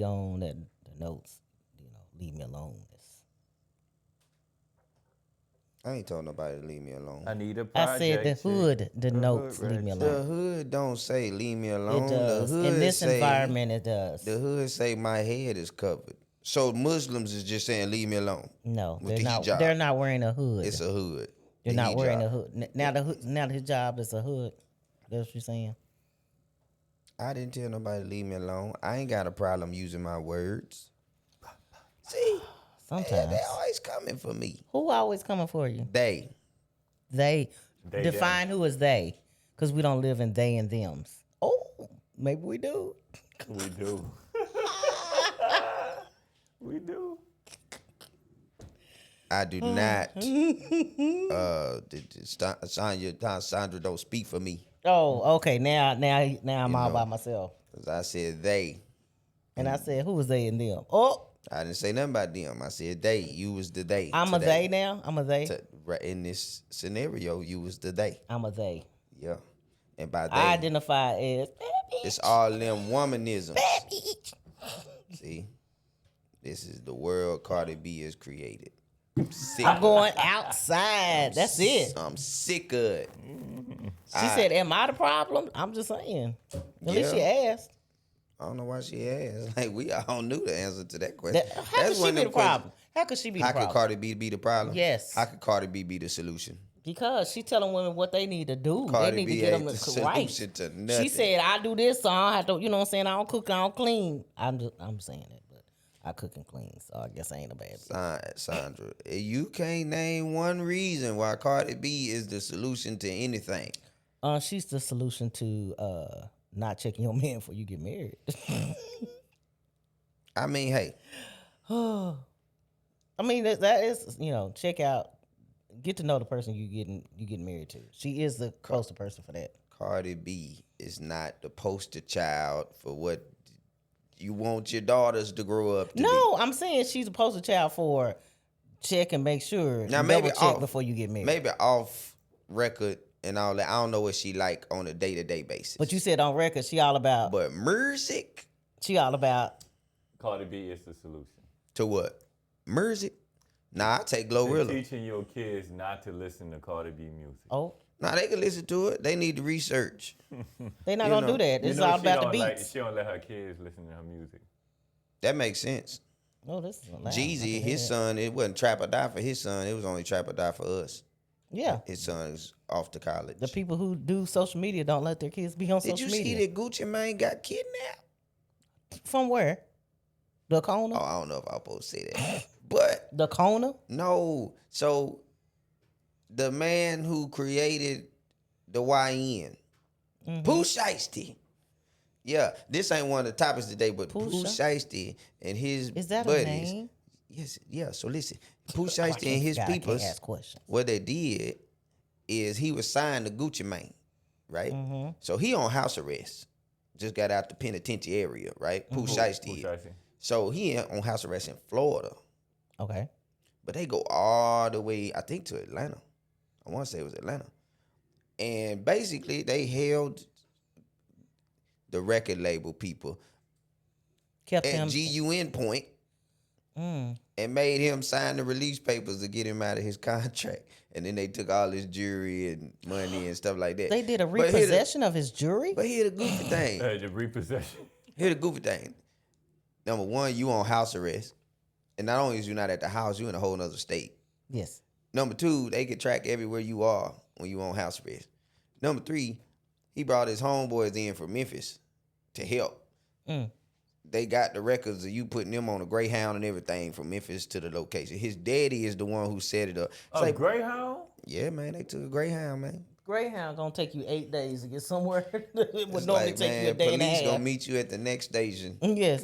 be on that the notes, leave me alone. I ain't told nobody to leave me alone. I need a I project. said the hood, the notes, hood, leave me right. alone. The hood don't say leave me alone. It does. The hood In this say, environment, it does. The hood say my head is covered. So Muslims is just saying leave me alone. No, with they're the not. hijab. They're not wearing a hood. It's a hood. They're The not wearing hijab. a hood. Now his job is a hood. That's what you're saying. I didn't tell nobody to leave me alone. I ain't got a problem using my words. See, Sometimes they always coming for me. Who always coming for you? They. They. They, Define them. who is they, because we don't live in they and thems. Oh, maybe we do. We do. We do. I do not. Sandra don't speak for me. Oh, okay. Now I'm all by myself. Cause I said they. And I said, who was they and them? Oh, I didn't say nothing about them. I said they. You was the they. I'm today. a they now. I'm a they. In this scenario, you was the they. I'm a they. Yeah. And by they, I identify as bad bitch. it's all them womanisms. Bad bitch. See, this is the world Cardi B has created. I'm sick. I'm going outside. That's it. I'm sick of it. She said, "Am I the problem?" I'm just saying. At least she asked. I don't know why she asked. Like, we all knew the answer to that question. How could she be the problem? How could she be the problem? How could Cardi B be the problem? Yes. How could Cardi B be the solution? Because she telling women what they need to do. Cardi they need B to get ain't them the right. solution to nothing. She said, "I do this, so I don't have to. You know what I'm saying? I don't cook, I don't clean. I'm saying it, but I cook and clean, so I guess I ain't a bad bitch." Sandra, you can't name one reason why Cardi B is the solution to anything. She's the solution to not checking your man before you get married. I mean, hey. I mean that is check out, get to know the person you getting married to. She is the closer person for that. Cardi B is not the poster child for what you want your daughters to grow up to be. No, I'm saying she's a poster child for check and make sure. Now maybe double check before you get married. Maybe off record and all that. I don't know what she like on a day-to-day basis. But you said on record she all about. But music. She all about. Cardi B is the solution. To what? Music? Nah, I take Glorilla. Teaching your kids not to listen to Cardi B music. Oh. Nah, they can listen to it. They need to research. They not gonna do that. It's all about the beats. She don't let her kids listen to her music. That makes sense. Oh, this is loud. Jeezy, his son, it wasn't Trap or Die for his son. It was only Trap or Die for us. Yeah. His son is off to college. The people who do social media don't let their kids be on social media. Did you see that Gucci Mane got kidnapped? From where? The Kona? Oh, I don't know if I was supposed to say that. But the Kona? No. So the man who created the YN, Pooh Shiesty. Yeah, this ain't one of the topics today, but Pooh Shiesty and his buddies. Is that a name? Yes, yeah. So listen, Pooh Shiesty and his people, what they did is he was signed to Gucci Mane, right? Mm-hmm. So he on house arrest. Just got out the penitentiary area, right? Pooh Shiesty. So he on house arrest in Florida. Okay. But they go all the way, I think, to Atlanta. I want to say it was Atlanta. And basically, they held the record label people at GUN point and made him sign the release papers to get him out of his contract. And then they took all his jewelry and money and stuff like that. They did a repossession of his jewelry? But here's the goofy thing. The repossession. Here's the goofy thing. Number one, you on house arrest. And not only is you not at the house, you in a whole nother state. Yes. Number two, they can track everywhere you are when you on house arrest. Number three, he brought his homeboys in from Memphis to help. They got the records of you putting them on a Greyhound and everything from Memphis to the location. His daddy is the one who set it up. It's Greyhound? Yeah, man, they took a Greyhound, man. Greyhound gonna take you 8 days to get somewhere. It would normally take you a day and a half. Police gonna meet you at the next station. Yes.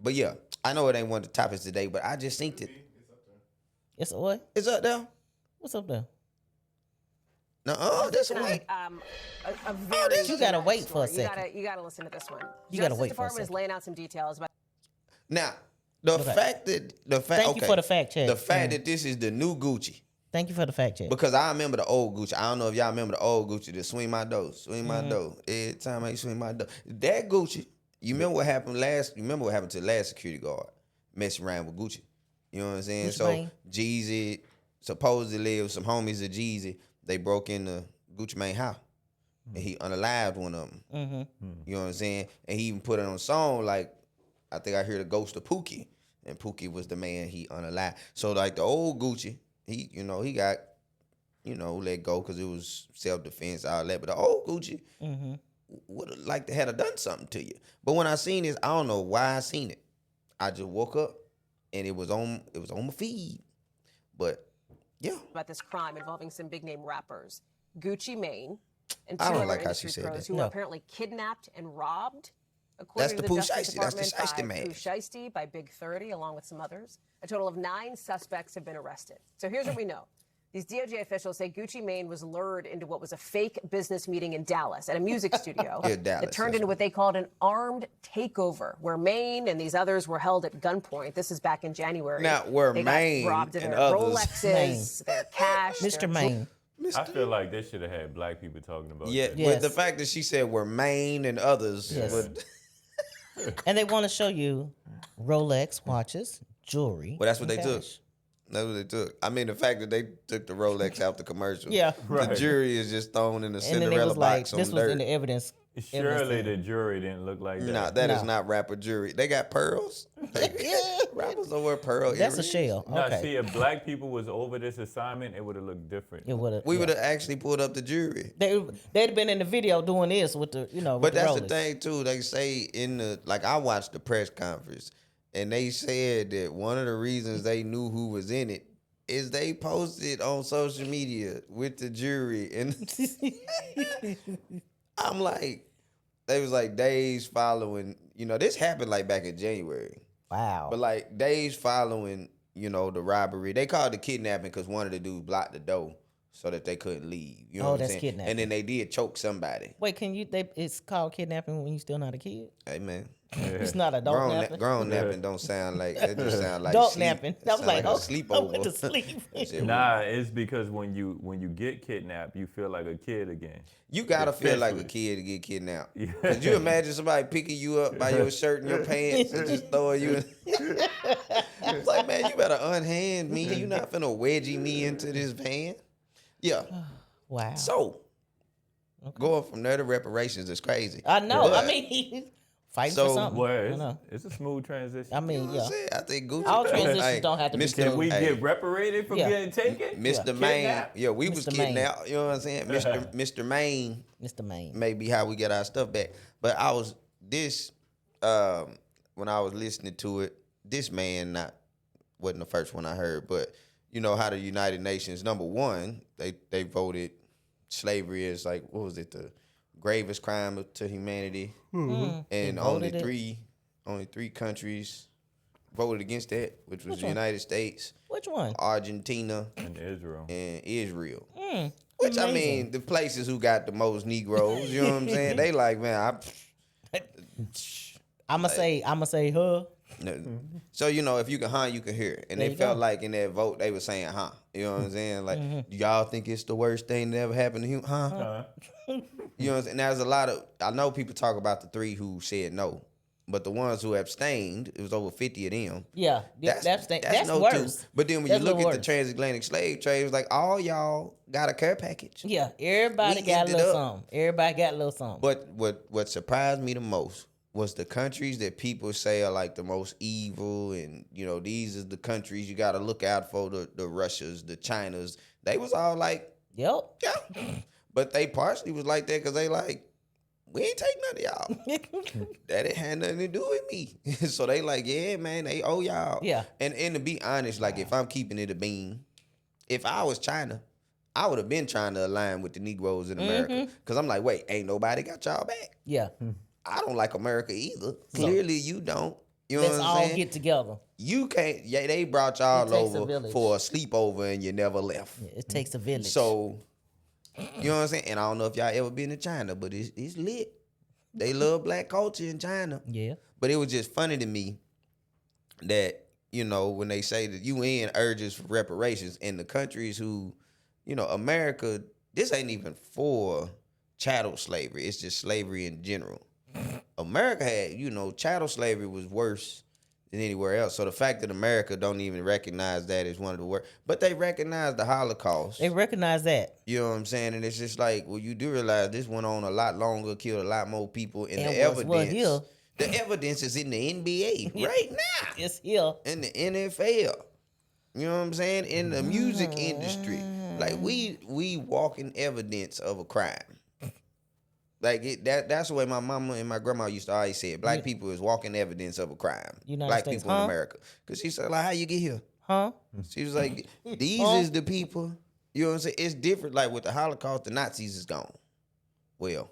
But yeah, I know it ain't one of the topics today, but I just think that. It's what? It's up there. What's up there? No, that's right. You gotta wait for a second. You gotta listen to this one. You gotta wait Justice for a Department is second. laying out some details about. Now, Thank you for the fact check. The fact that this is the new Gucci. Thank you for the fact check. Because I remember the old Gucci. I don't know if y'all remember the old Gucci, the swing my dough. Every time I swing my dough. That Gucci You remember what happened last? You remember what happened to the last security guard messing around with Gucci? You know what I'm saying? Gucci So Mane? Jeezy, supposedly, it was some homies of Jeezy. They broke into Gucci Mane house, and he unalived one of them. Mm-hmm. You know what I'm saying? And he even put it on a song like, I think I hear the ghost of Pookie, and Pookie was the man he unalived. So like the old Gucci, he got let go because it was self defense, all that. But the old Gucci would have liked to have done something to you. But when I seen this, I don't know why I seen it. I just woke up and it was on my feed. But yeah, about this crime involving some big name rappers, Gucci Mane, and I two don't other like how she industry said pros that. who No. were apparently kidnapped and robbed. According That's to the the Pooh Justice Shiesty. That's the Department Shiesty by man. Pooh Shiesty, by Big 30, along with some others. A total of 9 suspects have been arrested. So here's what we know. These DOJ officials say Gucci Mane was lured into what was a fake business meeting in Dallas at a music studio Yeah, Dallas, that turned that's into what they called an armed takeover, where Mane and these others were held at gunpoint. This is back in January. Now, where they got Mane robbed of and their others- Rolexes, their cash, Mr. their Mane. I feel like they should have had black people talking about yeah, that. Yes. with the fact that she said we're Maine and others. Yes. But, And they want to show you Rolex watches, jewelry. well, that's what and they took. cash. That's what they took. I mean, the fact that they took the Rolex out the commercial. Yeah. The Right. jury is just thrown in the And then it Cinderella was like, box on this was dirt. in the evidence. Surely the jury didn't look like that. Nah, that is No. not rapper jury. They got pearls. Rappers don't wear pearl That's a earrings. shell. Nah, Okay. see, if black people was over this assignment, it would have looked different. It would have. We would have actually pulled up the jury. They'd have been in the video doing this with the, But with that's the the Rolex. thing too. They say I watched the press conference, and they said that one of the reasons they knew who was in it is they posted on social media with the jury, and I'm like, they was like days following. This happened like back in January, Wow. but like days following, the robbery. They called it kidnapping because one of the dudes blocked the door so that they couldn't leave. You know Oh, what I'm that's saying? kidnapping. And then they did choke somebody. Wait, it's called kidnapping when you still not a kid? Hey man. It's not adult napping? Grown napping don't sound like that. Just sound like Adult sleep. napping. It I was sound like, a oh, I went to sleepover. sleep. Shit, Nah, it's because when you get kidnapped, you feel like a kid again. You gotta feel like a Officially. kid to get kidnapped. Yeah. Could you imagine somebody picking you up by your shirt and your pants and just throwing you in? It's like, man, you better unhand me. You not finna wedgie me into this van. Yeah. Wow. So, going from there to reparations is crazy. I know. But, I mean, fighting So, for something. Well, I it's, know. it's a smooth transition. I you know mean, what yeah. I'm saying? I think Gucci. All transitions Hey, don't have to be Mr. smooth. Can we Hey, get reparated for Yeah. getting taken? Mr. Maine. Kidnapped? Yeah, we was Mr. Maine. kidnapped. You know what I'm saying? Mr. Maine. Mr. Maine. Maybe how we get our stuff back. But I was when I was listening to it, this man wasn't the first one I heard, but you know how the United Nations, number one, they voted slavery as like, what was it, the gravest crime to humanity, and They only voted it. three countries voted against that, which was Which the one? United States, Which one? Argentina, In Israel. and Israel. Mm, Which I amazing. mean, the places who got the most Negroes, you know what I'm saying? They like, man, I'ma say her. no. So if you can hunt, you can hear. And There they you felt go. like in that vote they were saying, huh? You know what I'm saying? Like, do y'all think it's the worst thing that ever happened to you? Huh? You know what I'm saying? There's a lot of, I know people talk about the 3 who said no, but the ones who abstained, it was over 50 of them. Yeah, that's no worse. too. But then when That's you look a little at the worse. transatlantic slave trade, it was like all y'all got a care package. Yeah, everybody We got a ended little up- something. Everybody got a little something. But what surprised me the most was the countries that people say are like the most evil, and these are the countries you got to look out for, the Russias, the Chinas. They was all like, Yep. yeah, but they partially was like that because they like, we ain't take none of y'all. That ain't had nothing to do with me. So they like, yeah, man, they owe y'all. Yeah. And to be honest, like if I'm keeping it a bean, if I was China, I would have been trying to align with the Negroes in America. Because I'm like, wait, ain't nobody got y'all back. Yeah. I don't like America either. Clearly you don't. You know Let's what all I'm saying? get together. You can't. Yeah, they brought y'all It takes a over village. for a sleepover and you never left. It takes a village. So, you know what I'm saying? And I don't know if y'all ever been to China, but it's lit. They love black culture in China. yeah. But it was just funny to me that, when they say that UN urges for reparations, and the countries who, America, this ain't even for chattel slavery. It's just slavery in general. America had, chattel slavery was worse than anywhere else. So the fact that America don't even recognize that is one of the worst. But they recognize the Holocaust. They recognize that. You know what I'm saying? And it's just like, well, you do realize this went on a lot longer, killed a lot more people, and the evidence. The evidence is in the NBA right now. It's here. In the NFL. You know what I'm saying? In the music industry. Like we walking evidence of a crime. Like that's the way my mama and my grandma used to always say it. Black people is walking evidence of a crime. Black people in America. Because she said, like, how you get here? Huh? She was like, these is the people. You know what I'm saying? It's different. Like with the Holocaust, the Nazis is gone. Well,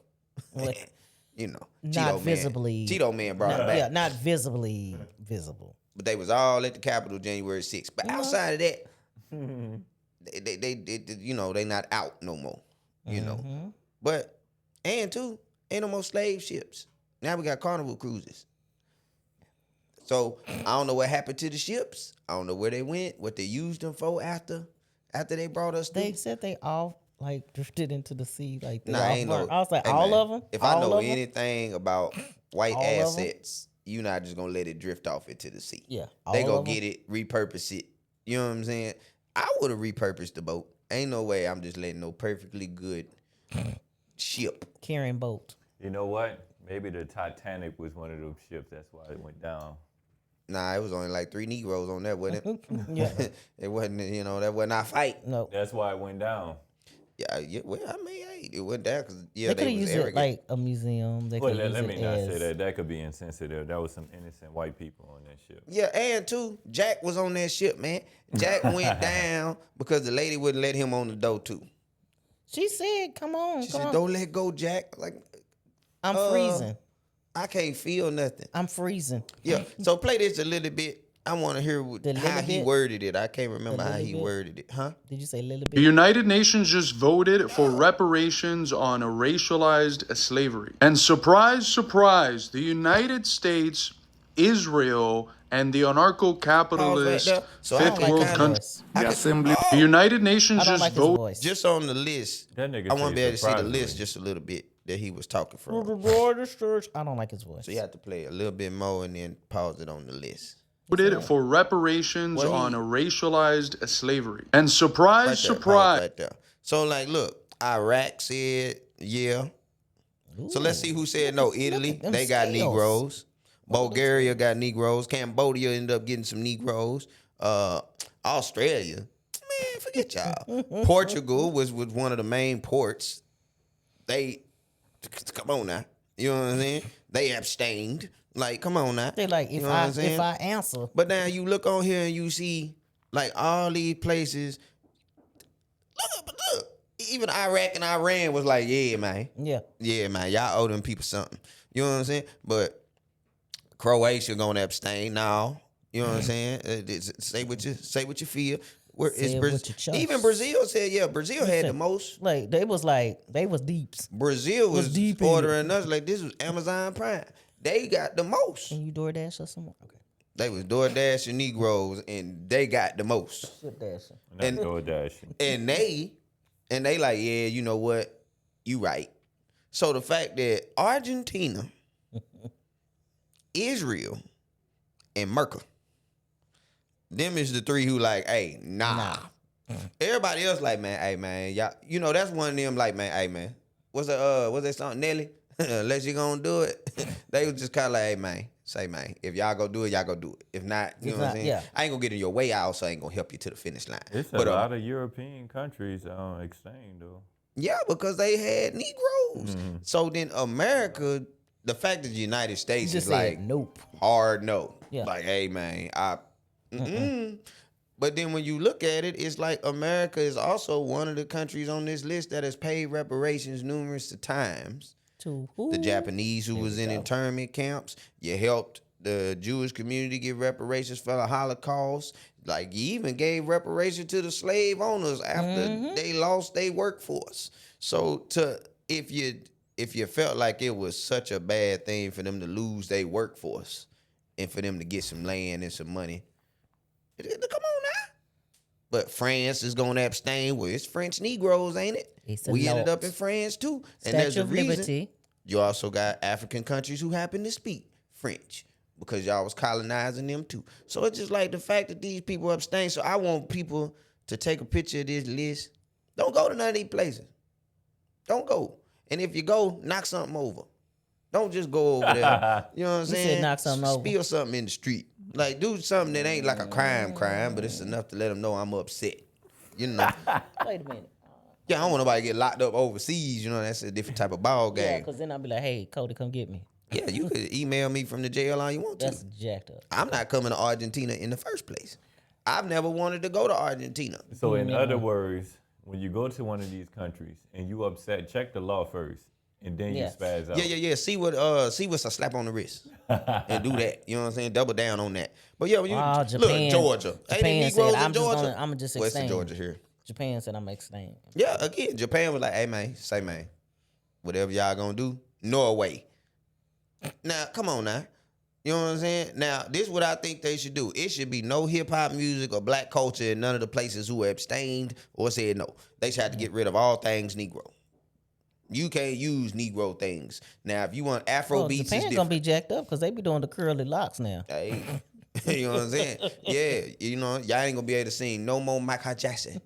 not visibly. Cheeto Man brought it back. Yeah, not visibly visible. But they was all at the Capitol January 6th. But outside of that, they not out no more. You know. But and two, ain't no more slave ships. Now we got Carnival cruises. So I don't know what happened to the ships. I don't know where they went, what they used them for after they brought us through. They said they all like drifted into the sea. Like they ain't no. I was like, hey, all man, of them. If I know anything about white all assets, you're not just gonna let it drift off into the sea. Yeah, they gonna get it, repurpose it. You know what I'm saying? I would have repurposed the boat. Ain't no way I'm just letting no perfectly good ship carrying boat. You know what? Maybe the Titanic was one of those ships. That's why it went down. Nah, it was only like 3 Negroes on that, wasn't it? Yeah. It wasn't, that wasn't our fight. No. That's why it went down. Yeah, well, I mean, hey, it went down because, they could have was used arrogant. it like a museum. They could let me not say that. That could be insensitive. That was some innocent white people on that ship. Yeah, and too, Jack was on that ship, man. Jack went down because the lady wouldn't let him on the door, too. She said, come on, She said, don't let go, Jack. Like, I'm freezing. I can't feel nothing. I'm freezing. Yeah, so play this a little bit. I want to hear how he worded it. I can't remember how he worded it. Huh? Did you say a little bit? The United Nations just voted for reparations on racialized slavery. And surprise, surprise, the United States, Israel, and the anarcho-capitalist fifth world country. The United Nations just voted. Just on the list, That nigga I want to be able to see the list me. just a little bit that he was talking from. I don't like his voice. So you have to play a little bit more and then pause it on the list. Voted for reparations on racialized slavery. And surprise, surprise. Right there. So, like, look, Iraq said, yeah. Ooh. So let's see who said no. Italy, they got Negroes. Bulgaria got Negroes. Cambodia ended up getting some Negroes. Australia, man, forget y'all. Portugal was one of the main ports. They, come on now. You know what I'm saying? They abstained. Like, come on now. They like, if I answer. But now you look on here and you see, like, all these places. Look. Even Iraq and Iran was like, yeah, man. Yeah, man. Y'all owe them people something. You know what I'm saying? But Croatia gonna abstain now. You know what I'm saying? Say what you feel. Where is Brazil? Even Brazil said, yeah, Brazil had the most. Like they was deeps. Brazil was deep ordering us like this was Amazon Prime. They got the most. Can you DoorDash or something? Okay. They was DoorDashing Negroes and they got the most. And DoorDashing. And they like, yeah, you know what? You right. So the fact that Argentina, Israel, and Merkel, them is the three who like, hey, nah. Everybody else like, man, hey, man, y'all, that's one of them like, man, hey, man, what's that song, Nelly? Unless you gonna do it. They was just kind of like, hey, man, say, man, if y'all go do it, y'all go do it. If not, you know what I'm saying? Yeah. I ain't gonna get in your way out, so I ain't gonna help you to the finish line. It's a lot of European countries abstain, though. Yeah, because they had Negroes. Mm-hmm. So then America, the fact that the United States is like, nope, hard no. Yeah. Like, hey, man, But then when you look at it, it's like America is also one of the countries on this list that has paid reparations numerous times. To who? The Japanese who was in internment camps. You helped the Jewish community get reparations for the Holocaust. Like, you even gave reparations to the slave owners after they lost their workforce. So if you felt like it was such a bad thing for them to lose their workforce and for them to get some land and some money, come on now. But France is going to abstain. Well, it's French Negroes, ain't it? We ended up in France too. And Statue of Liberty. You also got African countries who happen to speak French because y'all was colonizing them too. So it's just like the fact that these people abstain. So I want people to take a picture of this list. Don't go to none of these places. Don't go. And if you go, knock something over. Don't just go over there. You know what I'm saying? said knock something over. Spill something in the street. Like, do something that ain't like a crime, but it's enough to let them know I'm upset. You know? Wait a minute. Yeah, I don't want nobody to get locked up overseas. You know, that's a different type of ball game. Yeah, because then I'll be like, hey, Cody, come get me. Yeah, you could email me from the jail all you want to. That's jacked up. I'm not coming to Argentina in the first place. I've never wanted to go to Argentina. So in other words, when you go to one of these countries and you upset, check the law first, and then Yes. you spaz out. Yeah. See what's a slap on the wrist, and do that. You know what I'm saying? Double down on that. But yeah, when you Japan, look, Georgia. Ain't Japan it said, Negroes I'm in just Georgia? gonna, I'm just West of extend. Georgia here. Japan said I'm extend. Yeah, again, Japan was like, hey man, say man, whatever y'all gonna do, Norway. Now, come on now. You know what I'm saying? Now, this is what I think they should do. It should be no hip-hop music or black culture in none of the places who abstained or said no. They should have to get rid of all things Negro. You can't use Negro things. Now, if you want Afro Well, beats, Japan it's gonna different. be jacked up because they be doing the curly locks now. Hey, you know what I'm saying? Yeah, you know, y'all ain't gonna be able to sing no more Michael Jackson.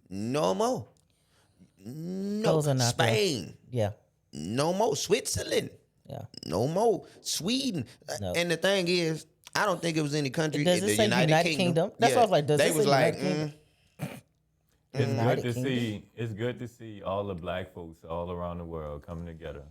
No more. No. Those are not there. Spain. Yeah, No more. Switzerland. yeah. No more. Sweden. No. And the thing is, I don't think it was any country. Does it the say United Kingdom? Kingdom. That's what I was like, does they it was say like, United Kingdom? It's United good to Kingdom. see. It's good to see all the black folks all around the world coming together.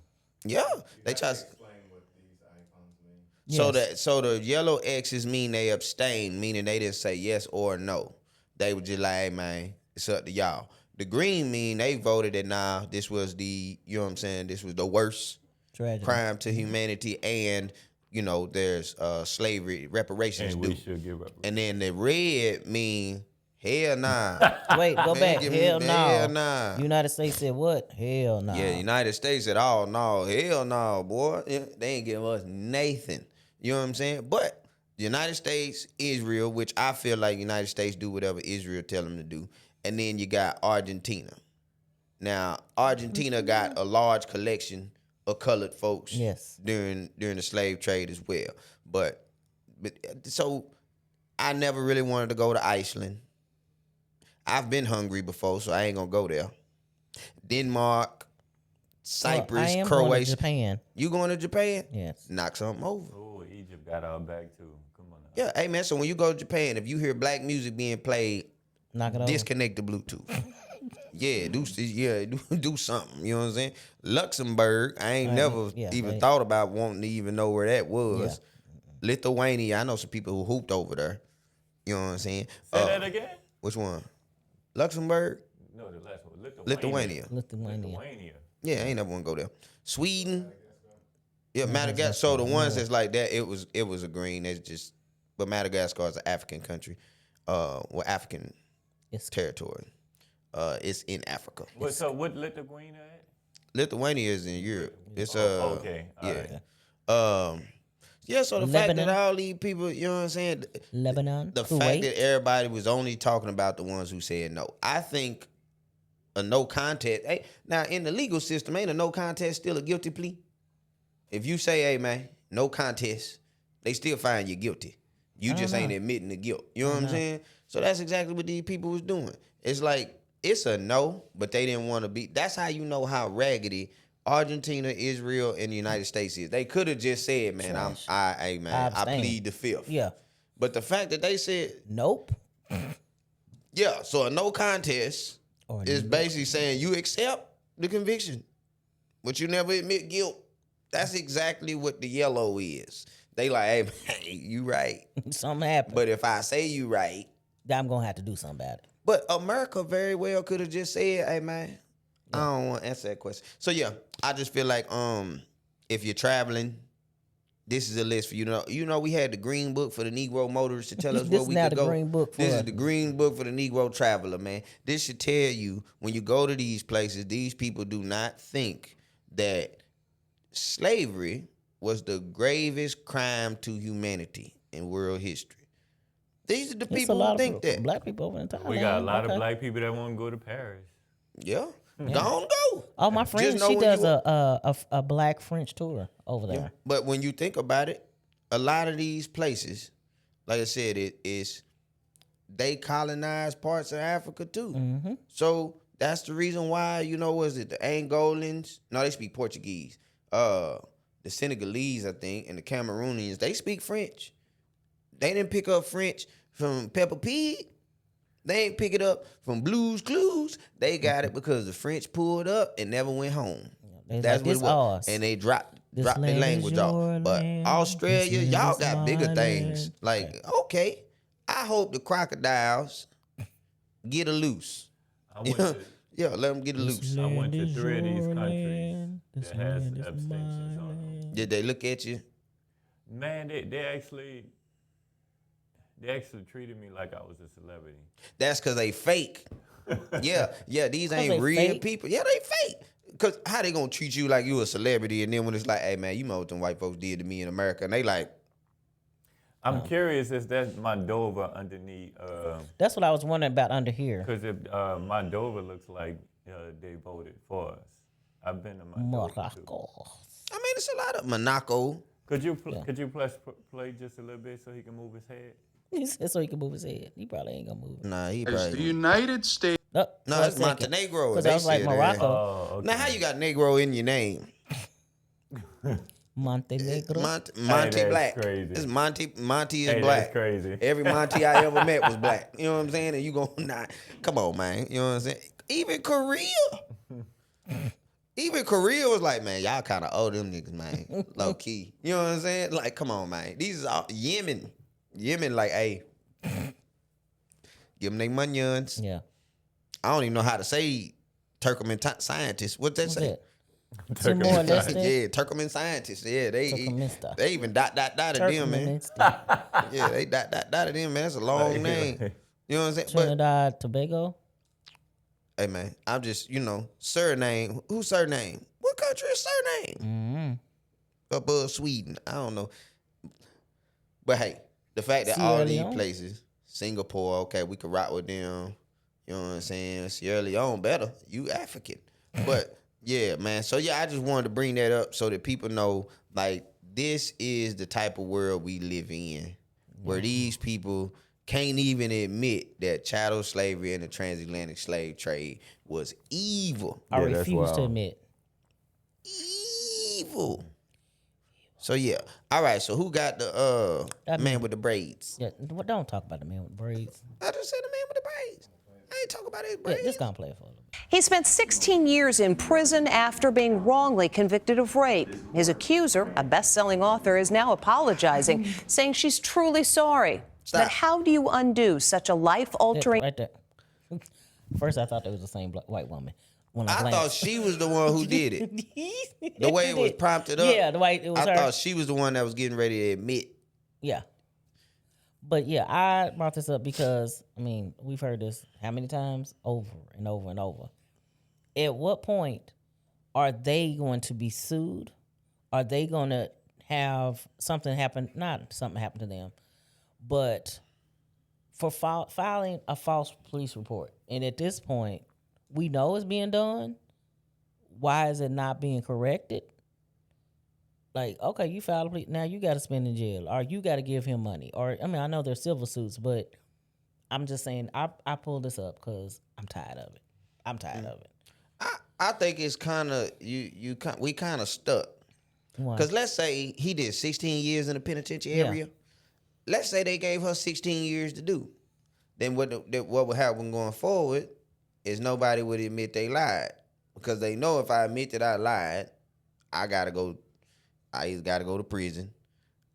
yeah. They try. Explain what these icons mean. So the yellow X's mean they abstain, meaning they didn't say yes or no. They were just like, hey man, it's up to y'all. The green mean they voted that nah, this was the, you know what I'm saying, this was the worst Tragedy. crime to humanity, and you know there's slavery reparations And due. we should give up. And then the red mean hell nah. Wait, go Man, back. give me- Hell no. hell nah. United States said what? Hell no. Yeah, United States said, oh no, hell no, boy. Yeah, they ain't giving us Nathan. You know what I'm saying? But the United States, Israel, which I feel like United States do whatever Israel tell them to do. And then you got Argentina. Now, Argentina got a large collection of colored folks Yes. during the slave trade as well. But so I never really wanted to go to Iceland. I've been hungry before, so I ain't gonna go there. Denmark, Cyprus, Well, I am going to Croatia. Japan. You going to Japan? Yes. Knock something over. Oh, Egypt got our back too. Come on now. Yeah, hey man. So when you go to Japan, if you hear black music being played, Knock it over. disconnect the Bluetooth. do something. You know what I'm saying? Luxembourg, I ain't never even thought about wanting to even know where that was. Lithuania, I know some people who hooped over there. You know what I'm saying? Say that again? Which one? Luxembourg? No, the last one. Lithuania. Lithuania. Yeah, I ain't never want to go there. Sweden. Yeah, Madagascar. So the ones that's like that, it was a green. It's just, but Madagascar is an African country, African territory. It's in Africa. So what Lithuania at? Lithuania is in Europe. It's okay. All right. Yeah, so the fact that all these people, you know what I'm saying? Lebanon. The Kuwait. fact that everybody was only talking about the ones who said no. I think a no contest. Hey, now in the legal system, ain't a no contest still a guilty plea? If you say, hey man, no contest, they still find you guilty. You just ain't admitting the guilt. You know what I'm saying? So that's exactly what these people was doing. It's like, it's a no, but they didn't want to be. That's how you know how raggedy Argentina, Israel, and the United States is. They could have just said, man, I plead the fifth. Yeah. But the fact that they said, Nope. yeah, so a no contest is basically saying you accept the conviction, but you never admit guilt. That's exactly what the yellow is. They like, hey, man, you right. Something happened. But if I say you right, I'm going to have to do something about it. but America very well could have just said, hey, man, I don't want to answer that question. So, yeah, I just feel like if you're traveling, this is a list for you. You know, we had the green book for the Negro motorists to tell us where we could go. Green book for This us. is the green book for the Negro traveler, man. This should tell you when you go to these places, these people do not think that slavery was the gravest crime to humanity in world history. These are the It's a people lot who of think that. black people over in Thailand. We got a lot of black people that want to go to Paris. Yeah. Go. Oh, my friend, know she when does you- a black French tour over there. But when you think about it, a lot of these places, like I said, they colonize parts of Africa too. Mm-hmm. So that's the reason why, was it the Angolans? No, they speak Portuguese. The Senegalese, I think, and the Cameroonians, they speak French. They didn't pick up French from Peppa Pig. They ain't pick it up from Blue's Clues. They got it because the French pulled up and never went home. That's what it was. And they dropped their language off. But Australia, y'all got bigger things. Like, okay, I hope the crocodiles get a loose. Yeah, let them get a loose. I went to 3 of these countries that has abstentions on them. Did they look at you? Man, they actually treated me like I was a celebrity. That's because they fake. Yeah, these ain't they real fake? people. Yeah, they fake. Because how they gonna treat you like you a celebrity, and then when it's like, hey, man, you know what them white folks did to me in America, and they like, I'm curious, is that Moldova underneath? That's what I was wondering about under here. Because Moldova looks like they voted for us. I've been to Moldova. Too. Morocco. I mean, it's a lot of Monaco. Could you play just a little bit so he can move his head? He said so he can move his head. He probably ain't gonna move it. Nah, he It's probably. the United States. No, it's Montenegro. Because They I was like said that. Morocco. Oh, okay. Now, how you got Negro in your name? Montenegro. Monty that's Black. crazy. It's Monty is Hey, black. that's crazy. Every Monty I ever met was black. You know what I'm saying? And you go, nah, come on, man. You know what I'm saying? Even Korea was like, man, y'all kind of owe them niggas, man. Low key. You know what I'm saying? Like, come on, man. These is all Yemen. Yemen, like, hey, give them their munions. Yeah. I don't even know how to say Turkmen scientists. What's that say? Timor Leste. Yeah, Turkmen scientists. Yeah, they Turkmenistan. even dot at them, man. Turkmenistan. Yeah, they dot at them, man. That's a long name. You know what I'm saying? But Trinidad, Tobago. hey, man, I'm just, surname. Whose surname? What country is surname? Above Sweden. I don't know. But hey, the fact that all Sierra these Leone? places, Singapore, okay, we could rock with them. You know what I'm saying? Sierra Leone better. You African. But yeah, man. So yeah, I just wanted to bring that up so that people know, like, this is the type of world we live in, where these people can't even admit that chattel slavery and the transatlantic slave trade was evil. I that's refuse to wild. admit. Evil. So yeah. All right, so who got the man with the braids? Yeah, don't talk about the man with braids. I just said the man with the braids. I ain't talking about his Yeah, braids. just gonna play it for a little bit. He spent 16 years in prison after being wrongly convicted of rape. His accuser, a best-selling author, is now apologizing, saying she's truly sorry. Stop. But how do you undo such a life-altering... Right there. First, I thought that was the same white woman. When I glanced. thought she was the one who did it. The way it was prompted up. Yeah, the way it was I her. thought she was the one that was getting ready to admit. Yeah. But yeah, I brought this up because, I mean, we've heard this how many times? Over and over and over. At what point are they going to be sued? Are they going to have something happen? Not something happen to them, but for filing a false police report. And at this point, we know it's being done. Why is it not being corrected? Like, okay, you filed a plea. Now you got to spend in jail, or you got to give him money, or I mean, I know there's civil suits, but I'm just saying I pulled this up because I'm tired of it. I'm tired of it. I think it's kind of we kind of stuck. Why? Because let's say he did 16 years in the penitentiary Yeah. area. Let's say they gave her 16 years to do. Then what would happen going forward is nobody would admit they lied, because they know if I admit that I lied, I either got to go to prison,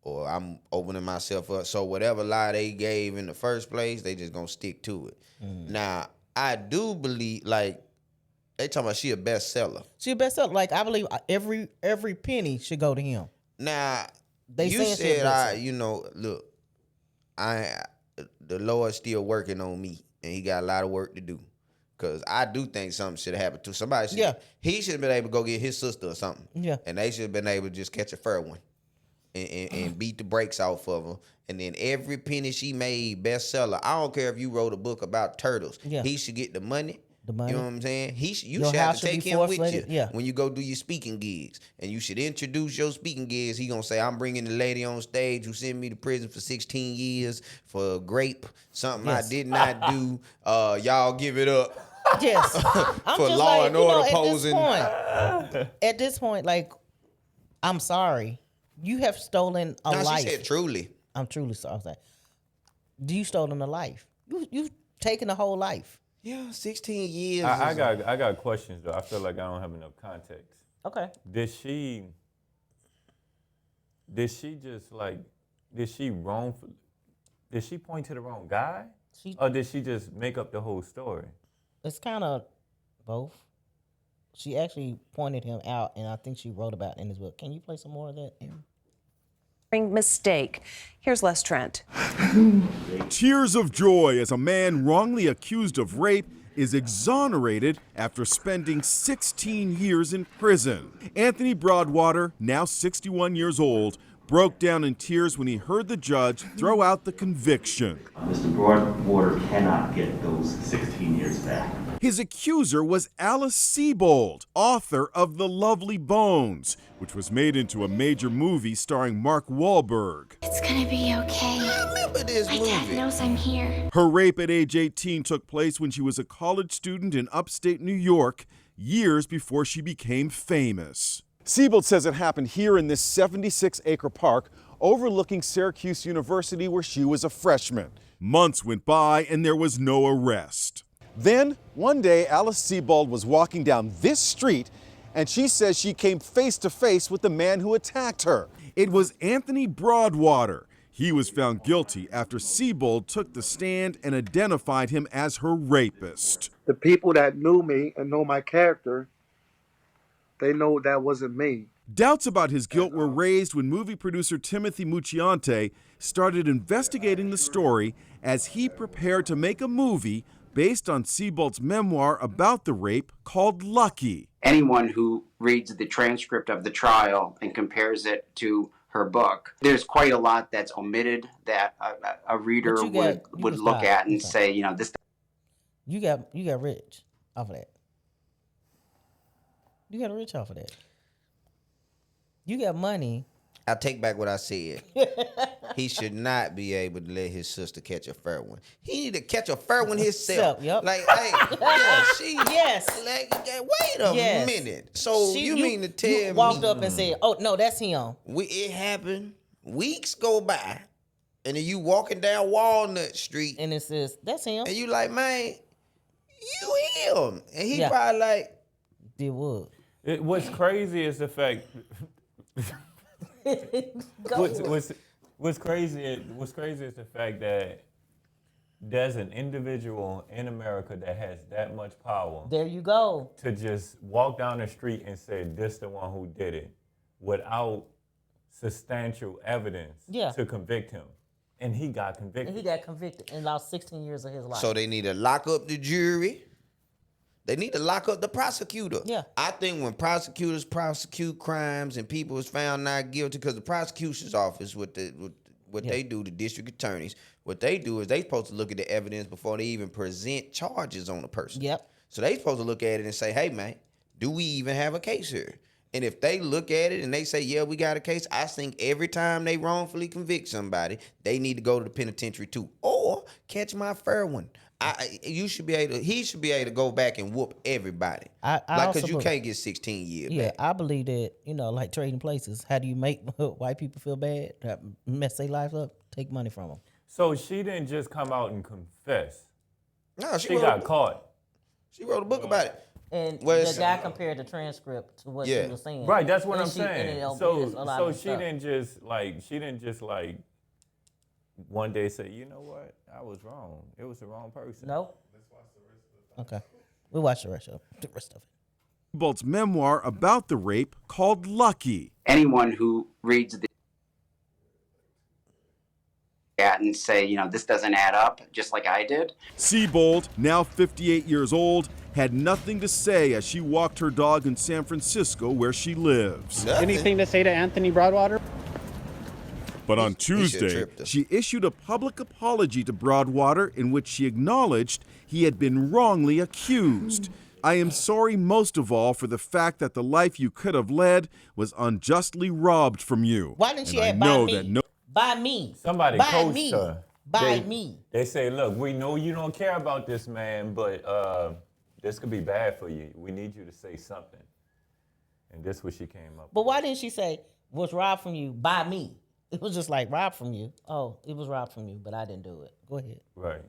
or I'm opening myself up. So whatever lie they gave in the first place, they just gonna stick to it. Now, I do believe, like, they talking about she a bestseller. She a bestseller. Like, I believe every penny should go to him. Now, They you saying she a said, bestseller. look, the Lord's still working on me, and he got a lot of work to do. Because I do think something should have happened to somebody. Yeah. He should have been able to go get his sister or something. Yeah. And they should have been able to just catch a fair one and beat the brakes off of her. And then every penny she made, bestseller. I don't care if you wrote a book about turtles. Yeah. He should get the money, The money. You know what I'm saying? You Your should have house to should take be him with you forfeited, yeah. when you go do your speaking gigs. And you should introduce your speaking gigs. He gonna say, I'm bringing the lady on stage who sent me to prison for 16 years for grape, something Yes. I did not do. Y'all give it up. Yes. I'm For just law like, and order posing. posing. At this point, like, I'm sorry. You have stolen a life. She said truly. I'm truly sorry. I was like, you stolen a life. You've taken a whole life. Yeah, 16 years. I got questions though. I feel like I don't have enough context. Okay. Did she point to the wrong guy? Or did she just make up the whole story? It's kind of both. She actually pointed him out, and I think she wrote about it in his book. Can you play some more of that, Aaron? Mistake. Here's Les Trent. Tears of joy as a man wrongly accused of rape is exonerated after spending 16 years in prison. Anthony Broadwater, now 61 years old, broke down in tears when he heard the judge throw out the conviction. Mr. Broadwater cannot get those 16 years back. His accuser was Alice Sebold, author of The Lovely Bones, which was made into a major movie starring Mark Wahlberg. It's gonna be okay. I remember this movie. My dad knows I'm here. Her rape at age 18 took place when she was a college student in upstate New York, years before she became famous. Sebold says it happened here in this 76-acre park overlooking Syracuse University where she was a freshman. Months went by and there was no arrest. Then, one day, Alice Sebold was walking down this street and she says she came face to face with the man who attacked her. It was Anthony Broadwater. He was found guilty after Sebold took the stand and identified him as her rapist. The people that knew me and know my character, they know that wasn't me. Doubts about his guilt were raised when movie producer Timothy Mucciante started investigating the story as he prepared to make a movie based on Sebold's memoir about the rape called Lucky. Anyone who reads the transcript of the trial and compares it to her book, there's quite a lot that's omitted that a reader would look at and say, this. You got rich off of that. You got rich off of that. You got money. I take back what I said. He should not be able to let his sister catch a fair one. He need to catch a fair one himself. Yep. Like, hey, yeah, yes. Like, wait a minute. So you mean to tell me? Walked up and said, "Oh no, that's him." It happened. Weeks go by, and then you walking down Walnut Street, and it says, "That's him." And you like, man, you him, and he probably like, did what? What's crazy is the fact. What's crazy is the fact that there's an individual in America that has that much power. There you go. To just walk down the street and say, this the one who did it, without substantial evidence to convict him. And he got convicted. And lost 16 years of his life. So they need to lock up the jury. They need to lock up the prosecutor. Yeah. I think when prosecutors prosecute crimes and people is found not guilty, because the prosecution's office, what they do, the district attorneys, what they do is they supposed to look at the evidence before they even present charges on a person. Yep. So they supposed to look at it and say, hey, man, do we even have a case here? And if they look at it and they say, yeah, we got a case, I think every time they wrongfully convict somebody, they need to go to the penitentiary too. Or catch my fair one. He should be able to go back and whoop everybody. Because you can't get 16 years back. I believe that, like trading places, how do you make white people feel bad, mess their lives up, take money from them? So she didn't just come out and confess. No, she got caught. She wrote a book about it. And the guy compared the transcript to what she was saying. Right, that's what I'm saying. So she didn't just one day say, you know what, I was wrong. It was the wrong person. No. Let's watch the rest of it. Okay. We'll watch the rest of it. Sebold's memoir about the rape called Lucky. Anyone who reads and say, this doesn't add up, just like I did. Sebold, now 58 years old, had nothing to say as she walked her dog in San Francisco where she lives. Anything to say to Anthony Broadwater? But on Tuesday, she issued a public apology to Broadwater in which she acknowledged he had been wrongly accused. I am sorry most of all for the fact that the life you could have led was unjustly robbed from you. Why didn't she and add I by know me? that By me. Somebody by coached me. her. By me. They say, look, we know you don't care about this man, but this could be bad for you. We need you to say something. And this is what she came up with. But why didn't she say, was robbed from you by me? It was just like, robbed from you. Oh, it was robbed from you, but I didn't do it. Go ahead. Right.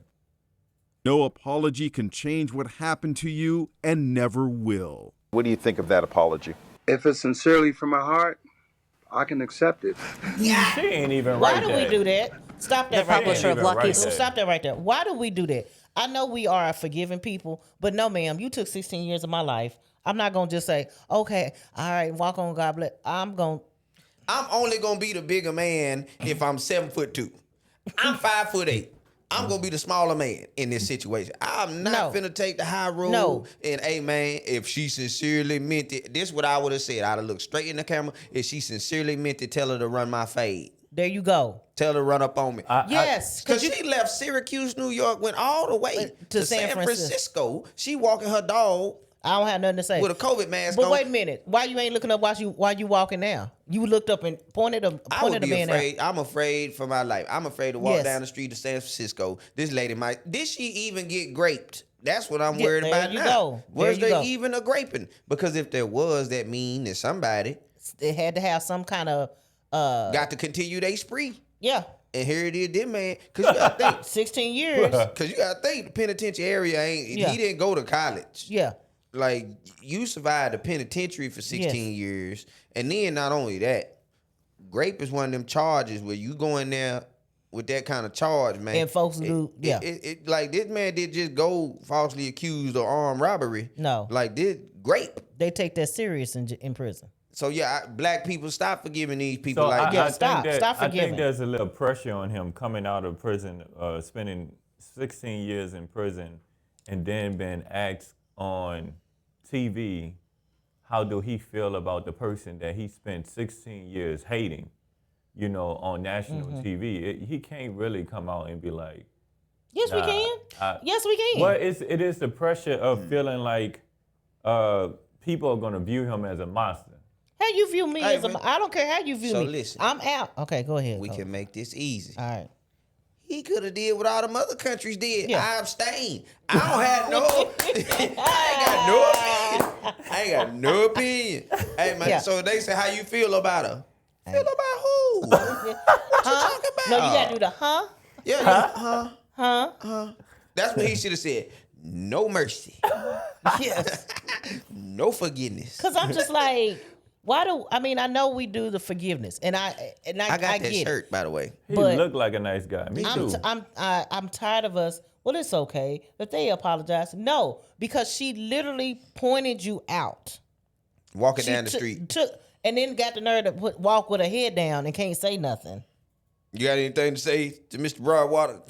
No apology can change what happened to you and never will. What do you think of that apology? If it's sincerely from my heart, I can accept it. She ain't even Why right do there. we do that? Stop that right publisher there. of Lucky. Stop that right there. Why do we do that? I know we are forgiving people, but no, ma'am, you took 16 years of my life. I'm not going to just say, okay, all right, walk on, God bless. I'm only going to be the bigger man if I'm 7'2". I'm 5'8". I'm going to be the smaller man in this situation. I'm not finna take the high road. No. And, hey, man, if she sincerely meant it, this is what I would have said. I'd have looked straight in the camera. If she sincerely meant it, tell her to run my fade. There you go. Tell her to run up on me. Yes. Because she left Syracuse, New York, went all the way to San Francisco. She walking her dog. I don't have nothing to say. With a COVID mask but on. But wait a minute. Why you ain't looking up while you walking now? You looked up and pointed a man afraid. out. I'm afraid for my life. I'm afraid to walk down the street to San Francisco. This lady might. Did she even get graped? That's what I'm worried about now. Go. Was there even a graping? Because if there was, that mean that somebody it had to have some kind of got to continue their spree. Yeah. And here it is, then man, because you gotta think 16 years. Because you gotta think the penitentiary area ain't. He didn't go to college. Yeah. Like, you survived the penitentiary for 16 years. And then not only that, grape is one of them charges where you go in there with that kind of charge, man. And folks do, like, this man did just go falsely accused of armed robbery. No. Like, this grape. They take that serious in prison. So, black people, stop forgiving these people like that. Stop forgiving. I think there's a little pressure on him coming out of prison, spending 16 years in prison, and then being asked on TV, how do he feel about the person that he spent 16 years hating, on national TV? He can't really come out and be like, yes, we can. Yes, we can. Well, it is the pressure of feeling like people are going to view him as a monster. How you view me as a... I don't care how you view me. So listen. I'm out. Okay, go ahead. We can make this easy. All right. He could have did what all them other countries did. Yeah. I abstain. I don't have no... I ain't got no opinion. Hey, man, so they say, how you feel about her? Feel about who? What you talking about? No, you got to do the huh? Yeah, Huh? That's what he should have said. No mercy. Yes. No forgiveness. Because I'm just like... I know we do the forgiveness, and I got that get shirt, it. by the way. He looked like a nice guy. Me too. I'm tired of us. Well, it's okay if they apologize. No, because she literally pointed you out. Walking down the street. And then got the nerve to walk with her head down and can't say nothing. You got anything to say to Mr. Broadwater?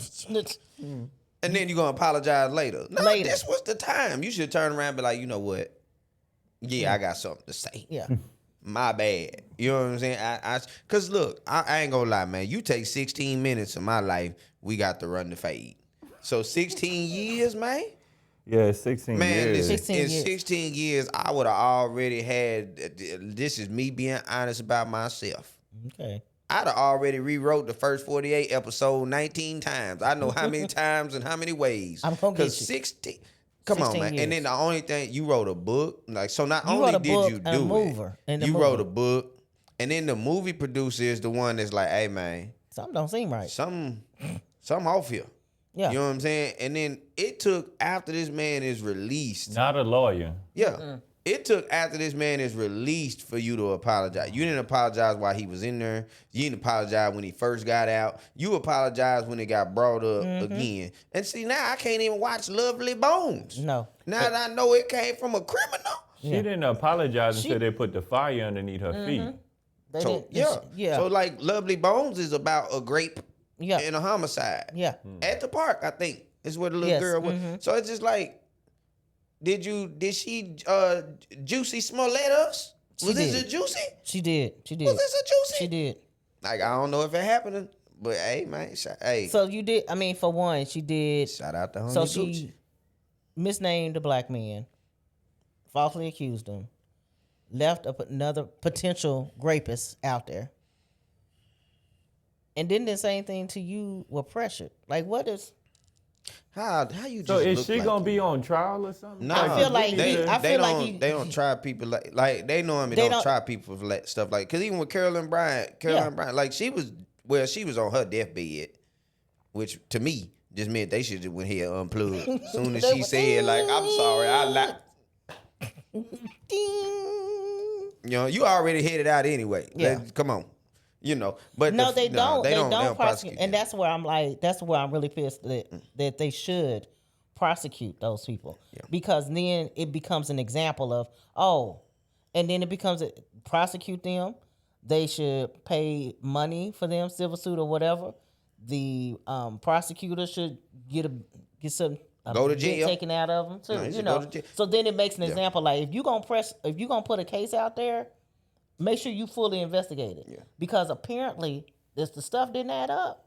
And then you're going to apologize later. No, this was the time. You should turn around and be like, you know what? Yeah, I got something to say. Yeah. My bad. You know what I'm saying? Because look, I ain't gonna lie, man. You take 16 minutes of my life, we got to run the fade. So 16 years, man? Yeah, 16 years. Man, in 16 years, I would have already had, this is me being honest about myself. Okay. I'd have already rewrote the first 48 episode 19 times. I know how many times and how many ways. I'm going to get you. 16... Come on, man. Years. And then the only thing, you wrote a book. Like, so not only did you do it, you wrote a book. And then the movie producer is the one that's like, hey, man. Something don't seem right. Something off here. Yeah. You know what I'm saying? And then it took, after this man is released. Not a lawyer. Yeah. Mm-mm. It took after this man is released for you to apologize. You didn't apologize while he was in there. You didn't apologize when he first got out. You apologized when it got brought up again. And see, now I can't even watch Lovely Bones. No. Now that I know it came from a criminal. She didn't apologize until they put the fire underneath her feet. So like Lovely Bones is about a grape and a homicide. Yeah. At the park, I think, is where the little girl was. So it's just like, did she Juicy Smollett us? Was this a Juicy? She did. Was this a Juicy? She did. Like, I don't know if it happened, but hey, man, hey. So you did. I mean, for one, she did. Shout out to homie So Gucci. she misnamed the black man, falsely accused him, left another potential rapist out there, and then didn't say anything to you. Were pressured. Like, what is? How you just So is look she like gonna you? be on trial or something? No, I feel like they don't try people like they normally don't try people for stuff like, because even with Caroline Bryant, like she was on her deathbed, which to me just meant they should just went here unplugged. As soon as she said like, I'm sorry, I lied. You know, you already headed out anyway. Yeah. Come on. You know, but No, they don't. They don't prosecute, them. and that's where I'm like, that's where I'm really pissed that they should prosecute those people, because then it becomes an example of and then it becomes prosecute them. They should pay money for them, civil suit or whatever. The prosecutor should get some go to jail taken out of them too. No, you know, so then it makes an example. Like if you gonna put a case out there, make sure you fully investigate it, because apparently the stuff didn't add up,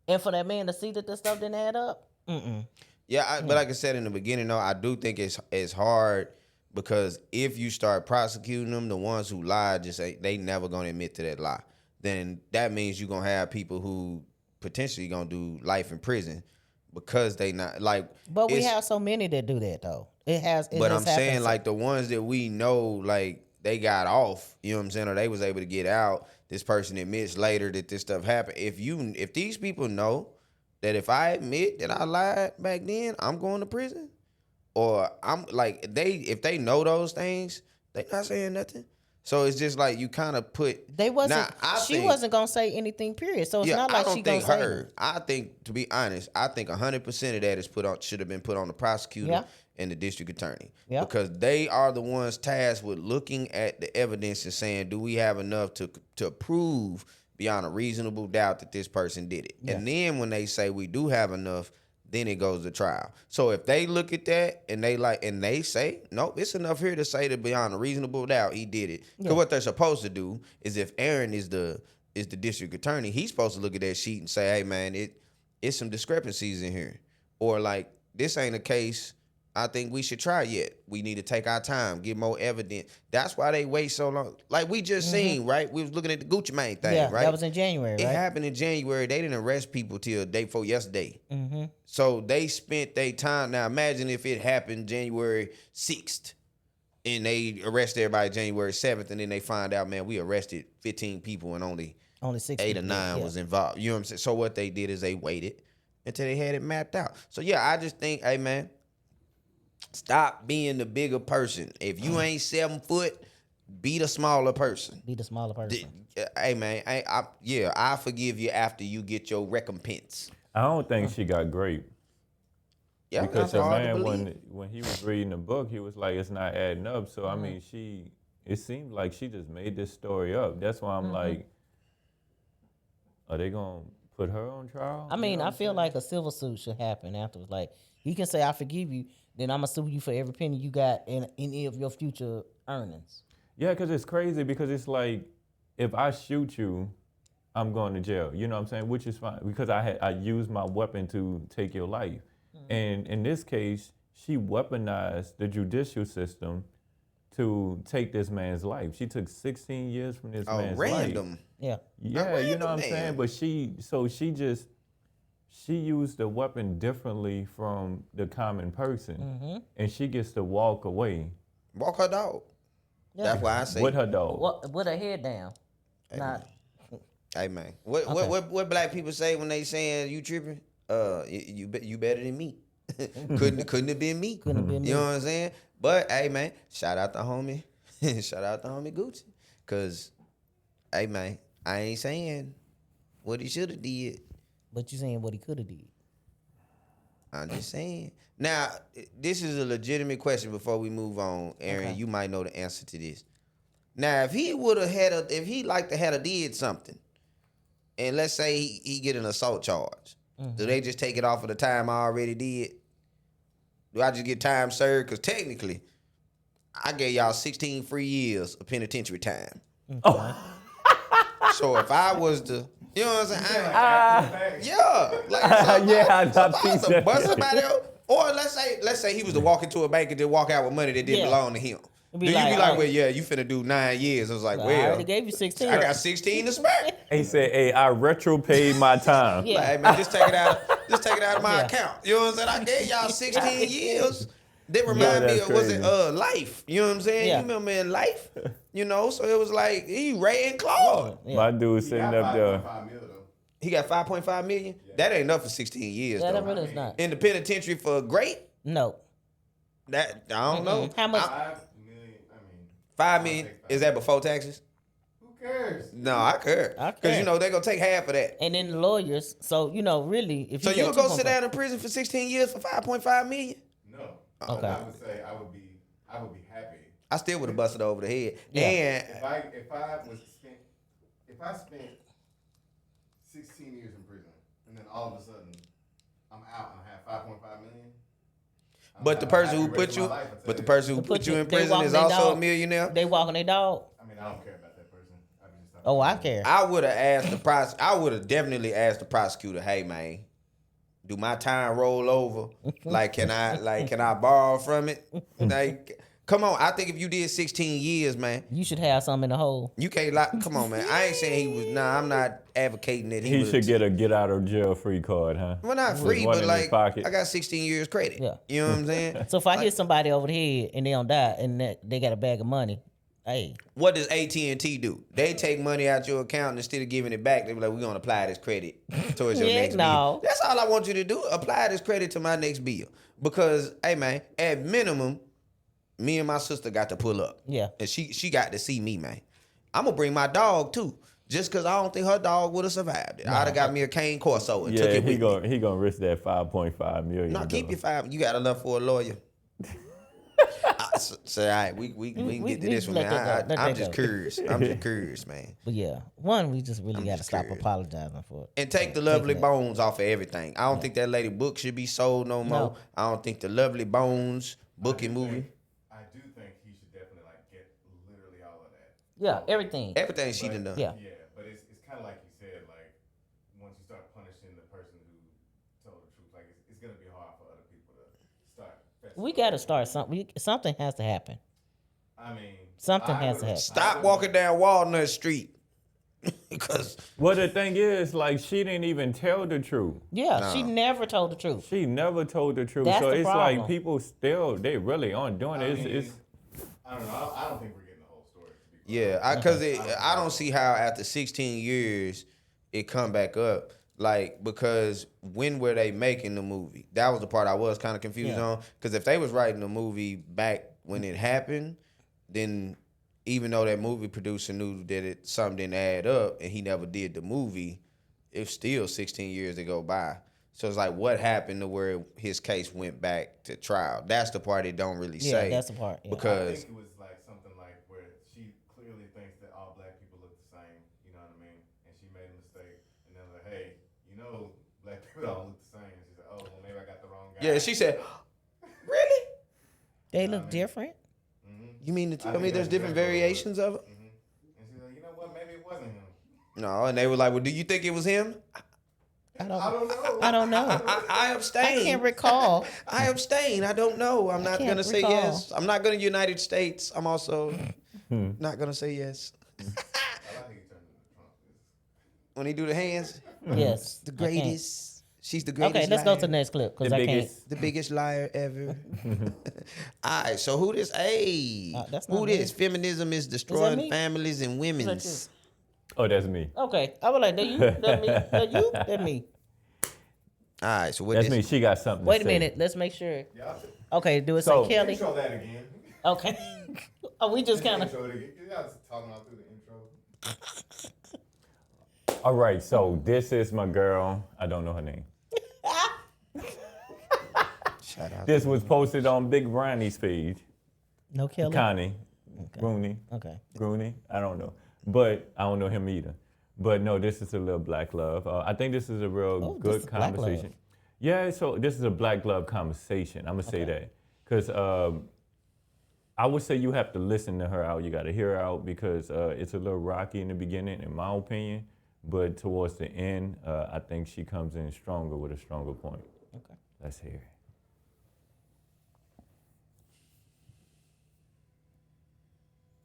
and for that man to see that the stuff didn't add up, but like I said in the beginning, though, I do think it's hard, because if you start prosecuting them, the ones who lied they never gonna admit to that lie. Then that means you're gonna have people who potentially gonna do life in prison because they not like. But we have so many that do that though. But I'm saying like the ones that we know, like, they got off, you know what I'm saying, or they was able to get out. This person admits later that this stuff happened. If these people know that if I admit that I lied back then, I'm going to prison, or I'm like, if they know those things, they not saying nothing. So it's just like you kind of put. She wasn't gonna say anything. Period. So it's not like she gonna say her. I think, to be honest, 100% of that should have been put on the prosecutor and the district attorney, because they are the ones tasked with looking at the evidence and saying, do we have enough to prove beyond a reasonable doubt that this person did it? And then when they say we do have enough, then it goes to trial. So if they look at that and they say, nope, it's enough here to say that beyond a reasonable doubt he did it. Because what they're supposed to do is, if Aaron is the district attorney, he's supposed to look at that sheet and say, hey man, it's some discrepancies in here, or like, this ain't a case I think we should try yet. We need to take our time, get more evidence. That's why they wait so long. Like we just seen, right? We was looking at the Gucci Mane thing, right? That was in January, right? It happened in January. They didn't arrest people till day before yesterday. So they spent their time. Now imagine if it happened January 6th and they arrest everybody January 7th, and then they find out, man, we arrested 15 people and only 6 8 or 9 was involved. You know what I'm saying? So what they did is they waited until they had it mapped out. So yeah, I just think, hey man, stop being the bigger person. If you ain't 7 foot, be the smaller person. Be the smaller person. Hey man, I forgive you after you get your recompense. I don't think she got raped. Yeah, because the man, when he was reading the book, he was like, it's not adding up. So I mean, it seemed like she just made this story up. That's why I'm like, are they gonna put her on trial? I mean, I feel like a civil suit should happen afterwards. Like, you can say, I forgive you, then I'm gonna sue you for every penny you got in any of your future earnings. Yeah, because it's crazy, because it's like, if I shoot you, I'm going to jail. You know what I'm saying? Which is fine, because I used my weapon to take your life. And in this case, she weaponized the judicial system to take this man's life. She took 16 years from this man's random. life. Yeah. Yeah, you know what I'm saying? But she used the weapon differently from the common person. And she gets to walk away. Walk her dog. Yeah. That's why I say. With her dog. With her head down. Hey, hey man. What black people say when they saying you tripping? You better than me. couldn't have been me. Couldn't have been me. You know what I'm saying? But hey man, shout out to homie Gucci. Cause hey man, I ain't saying what he should have did. But you saying what he could have did. I'm just saying. Now, this is a legitimate question before we move on, Aaron. Okay. You might know the answer to this. Now, if he would have if he like to have did something, and let's say he get an assault charge, do they just take it off of the time I already did? Do I just get time served? Because technically, I gave y'all 16 free years of penitentiary time. Okay. So if I was to, you know what I'm saying? Bust somebody else. Or let's say he was to walk into a bank and just walk out with money that didn't belong to him. Do you be like, well, yeah, you finna do 9 years? I was like, well, I already gave you 16. I got 16 to spare. He said, hey, I retro paid my time. Like, hey, man, just take it out of my account. You know what I'm saying? I gave y'all 16 years. That remind me of, was it Life? You know what I'm saying? You remember in Life? You know, so it was like, he Ray and Claude. My dude sitting up there. He got 5.5 million? Yeah. That ain't enough for 16 years, though. That really is not. In the penitentiary for great? No. That, I don't know. How much? 5 million, 5 million, is that before taxes? Who cares? No, I care. Because, you know, they're going to take half of that. And then the lawyers, so, you know, really. If so you would go sit down in prison for 16 years for 5.5 million? No. Okay. I would say I would be happy. I still would have busted over the head. Yeah. And if I spent 16 years in prison and then all of a sudden I'm out and I have 5.5 million. But the person who put you in prison is also a millionaire. They walking their dog. I mean, I don't care about that person. I care. I would have asked I would have definitely asked the prosecutor, hey man, do my time roll over? Can I borrow from it? Like, come on. I think if you did 16 years, man, you should have something in the hole. You can't come on, man. I ain't saying he was. Nah, I'm not advocating that he should get a get out of jail free card, huh? Well, not free, but like I got 16 years credit. Yeah. You know what I'm saying? So if I hit somebody over the head and they don't die and they got a bag of money, hey. What does AT&T do? They take money out your account and instead of giving it back, they be like, we're gonna apply this credit towards your next bill. That's all I want you to do. Apply this credit to my next bill. Because, hey man, at minimum, me and my sister got to pull up. Yeah. And she got to see me, man. I'm gonna bring my dog too. Just cause I don't think her dog would have survived it. I'd have got me a cane Corso and took it with me. He gonna risk that 5.5 million. No, keep your 5. You got enough for a lawyer. So all right, we can get to this one, man. I'm just curious. I'm just curious, man. But yeah, we just really got to stop apologizing for it. And take the Lovely Bones off of everything. I don't think that lady book should be sold no more. No. I don't think the Lovely Bones book and movie. I do think he should definitely get literally all of that. Yeah, everything. Everything she done done. Yeah. Yeah, but it's kind of like you said, like once you start punishing the person who told the truth, like it's gonna be hard for other people to start. We got to start something. Something has to happen. I mean, something has to happen. Stop walking down Walnut Street. Because the thing is, like, she didn't even tell the truth. Yeah, she never told the truth. She never told the truth. That's so the it's problem. like people still, they really aren't doing it. I don't know. I don't think we're getting the whole story. Yeah, because I don't see how after 16 years it come back up. Like, because when were they making the movie? That was the part I was kind of confused on. Because if they was writing the movie back when it happened, then even though that movie producer knew that something didn't add up and he never did the movie, it's still 16 years to go by. So it's like, what happened to where his case went back to trial? That's the part they don't really say. Yeah, that's the part. Yeah. Because I think it was like something like where she clearly thinks that all black people look the same, you know what I mean? And she made a mistake, and they're like, hey, you know, black people don't look the same. And she said, oh, well, maybe I got the wrong guy. yeah, she said, really? They look different? You mean to tell me there's different variations of it? And she's like, you know what? Maybe it wasn't him. No, and they were like, well, do you think it was him? I don't know. I abstain. I can't recall. I abstain. I don't know. I'm not going to say yes. I'm not going to United States. I'm also not going to say yes. When he do the hands? Yes. The greatest. She's the greatest Okay, let's go to the next clip because I can't. The biggest liar ever. All right, so who this? Hey, that's not who me. this? Feminism is destroying families and women's. Oh, that's me. Okay, I was like, that you? That me? That you? That me? All right, so what That's this? me. She got something Wait to a say. minute. Let's make sure. Yeah, Okay, do it So- say Kelly? intro that again. Okay. Oh, we just kind of. Intro it again. You guys talking about through the intro. All right, so this is my girl. I don't know her name. Shout out. This was posted on Big Ronnie's page. No Kelly. Connie. Rooney. Okay. Rooney. I don't know. But I don't know him either. But no, this is a little black love. I think this is a real this good is black conversation. love. Yeah, so this is a black love conversation. I'm going to say that. Because I would say you have to listen to her out. You got to hear her out because it's a little rocky in the beginning, in my opinion. But towards the end, I think she comes in stronger with a stronger point. Okay. Let's hear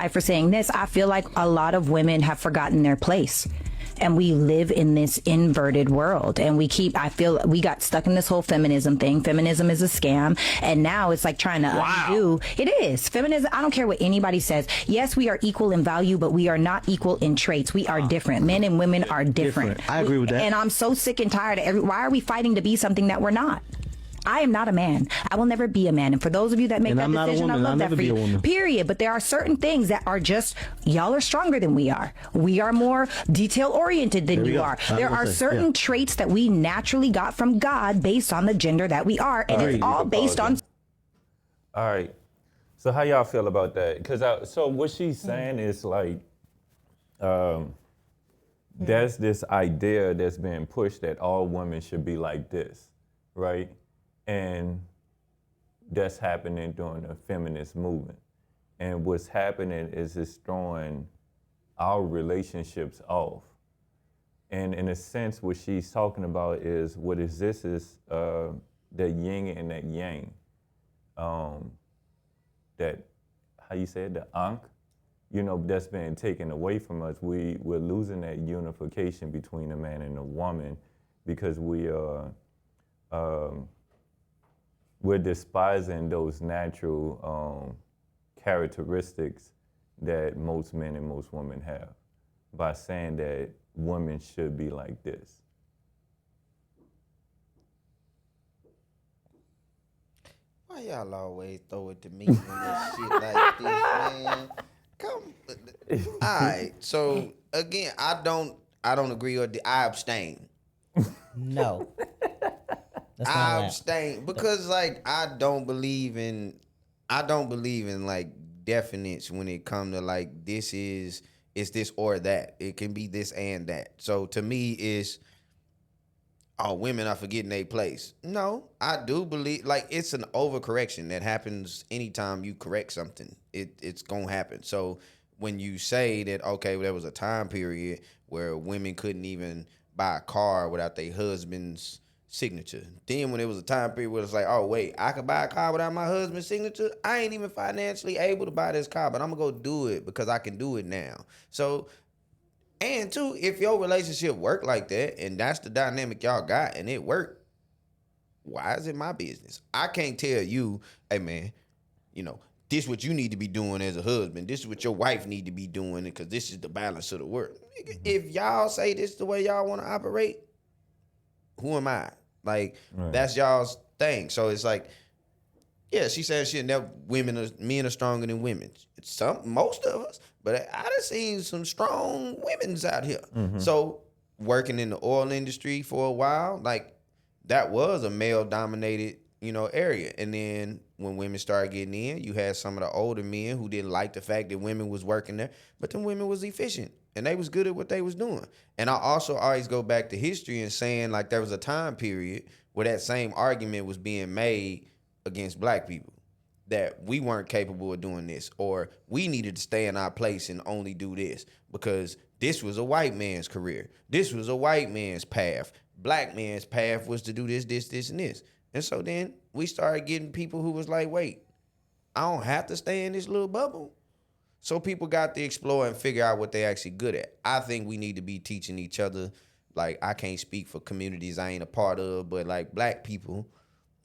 it. For saying this, I feel like a lot of women have forgotten their place. And we live in this inverted world. And I feel we got stuck in this whole feminism thing. Feminism is a scam. And now it's like trying to undo. It is. Feminism, I don't care what anybody says. Yes, we are equal in value, but we are not equal in traits. We are different. Men and women are different. I agree with that. And I'm so sick and tired of why are we fighting to be something that we're not? I am not a man. I will never be a man. And for those of you that make that decision, I love that for you. Period. But there are certain things that are just, y'all are stronger than we are. We are more detail oriented than you are. There are certain traits that we naturally got from God based on the gender that we are. And it's all based on. All right. So how y'all feel about that? Because so what she's saying is like, there's this idea that's being pushed that all women should be like this, right? And that's happening during the feminist movement. And what's happening is it's throwing our relationships off. And in a sense, what she's talking about is what is this is the yin and that yang. That, how you say it, the ankh, you know, that's been taken away from us. We're losing that unification between a man and a woman because we're despising those natural characteristics that most men and most women have by saying that women should be like this. Why y'all always throw it to me when this shit like this, man? Come, all right. So again, I don't agree or I abstain. No. I abstain because like I don't believe in like definites when it come to like it's this or that. It can be this and that. So to me it's women are forgetting their place. No, I do believe like it's an overcorrection that happens anytime you correct something. It's gonna happen. So when you say that, okay, well, there was a time period where women couldn't even buy a car without their husband's signature. Then when it was a time period where it's like, oh wait, I could buy a car without my husband's signature. I ain't even financially able to buy this car, but I'm gonna go do it because I can do it now. So, and two, if your relationship work like that and that's the dynamic y'all got and it worked, why is it my business? I can't tell you, hey man, you know, this is what you need to be doing as a husband. This is what your wife need to be doing because this is the balance of the work. If y'all say this is the way y'all want to operate, who am I? Like, that's y'all's thing. So it's like, yeah, she said men are stronger than women. Most of us, but I done seen some strong women's out here. Mm-hmm. So working in the oil industry for a while, like that was a male dominated, area. And then when women started getting in, you had some of the older men who didn't like the fact that women was working there, but then women was efficient. And they was good at what they was doing. And I also always go back to history and saying like there was a time period where that same argument was being made against black people, that we weren't capable of doing this, or we needed to stay in our place and only do this because this was a white man's career. This was a white man's path. Black man's path was to do this, this, this, and this. And so then we started getting people who was like, wait, I don't have to stay in this little bubble. So people got to explore and figure out what they actually good at. I think we need to be teaching each other. Like, I can't speak for communities I ain't a part of, but like black people,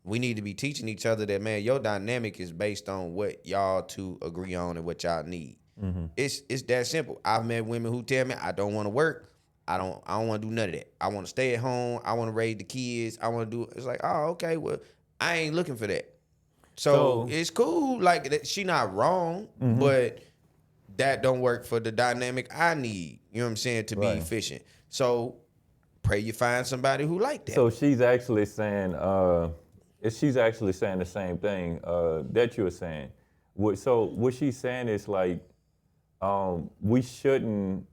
we need to be teaching each other that, man, your dynamic is based on what y'all two agree on and what y'all need. Mm-hmm. It's that simple. I've met women who tell me I don't want to work. I don't want to do none of that. I want to stay at home. I want to raise the kids. I want to do. It's like, oh, okay, well, I ain't looking for that. So it's cool. Like, she not wrong, mm-hmm. but that don't work for the dynamic I need, you know what I'm saying, to be efficient. So pray you find somebody who like that. So she's actually saying the same thing that you're saying. So what she's saying is like, we shouldn't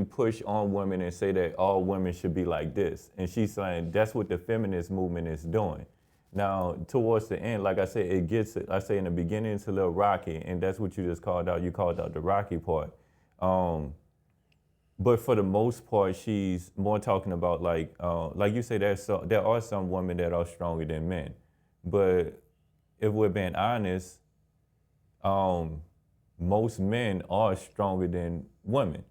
push on women and say that all women should be like this. And she's saying that's what the feminist movement is doing. Now, towards the end, like I said, I say in the beginning, it's a little rocky, and that's what you just called out. You called out the rocky part. But for the most part, she's more talking about like you say, there are some women that are stronger than men. But if we're being honest, most men are stronger than women.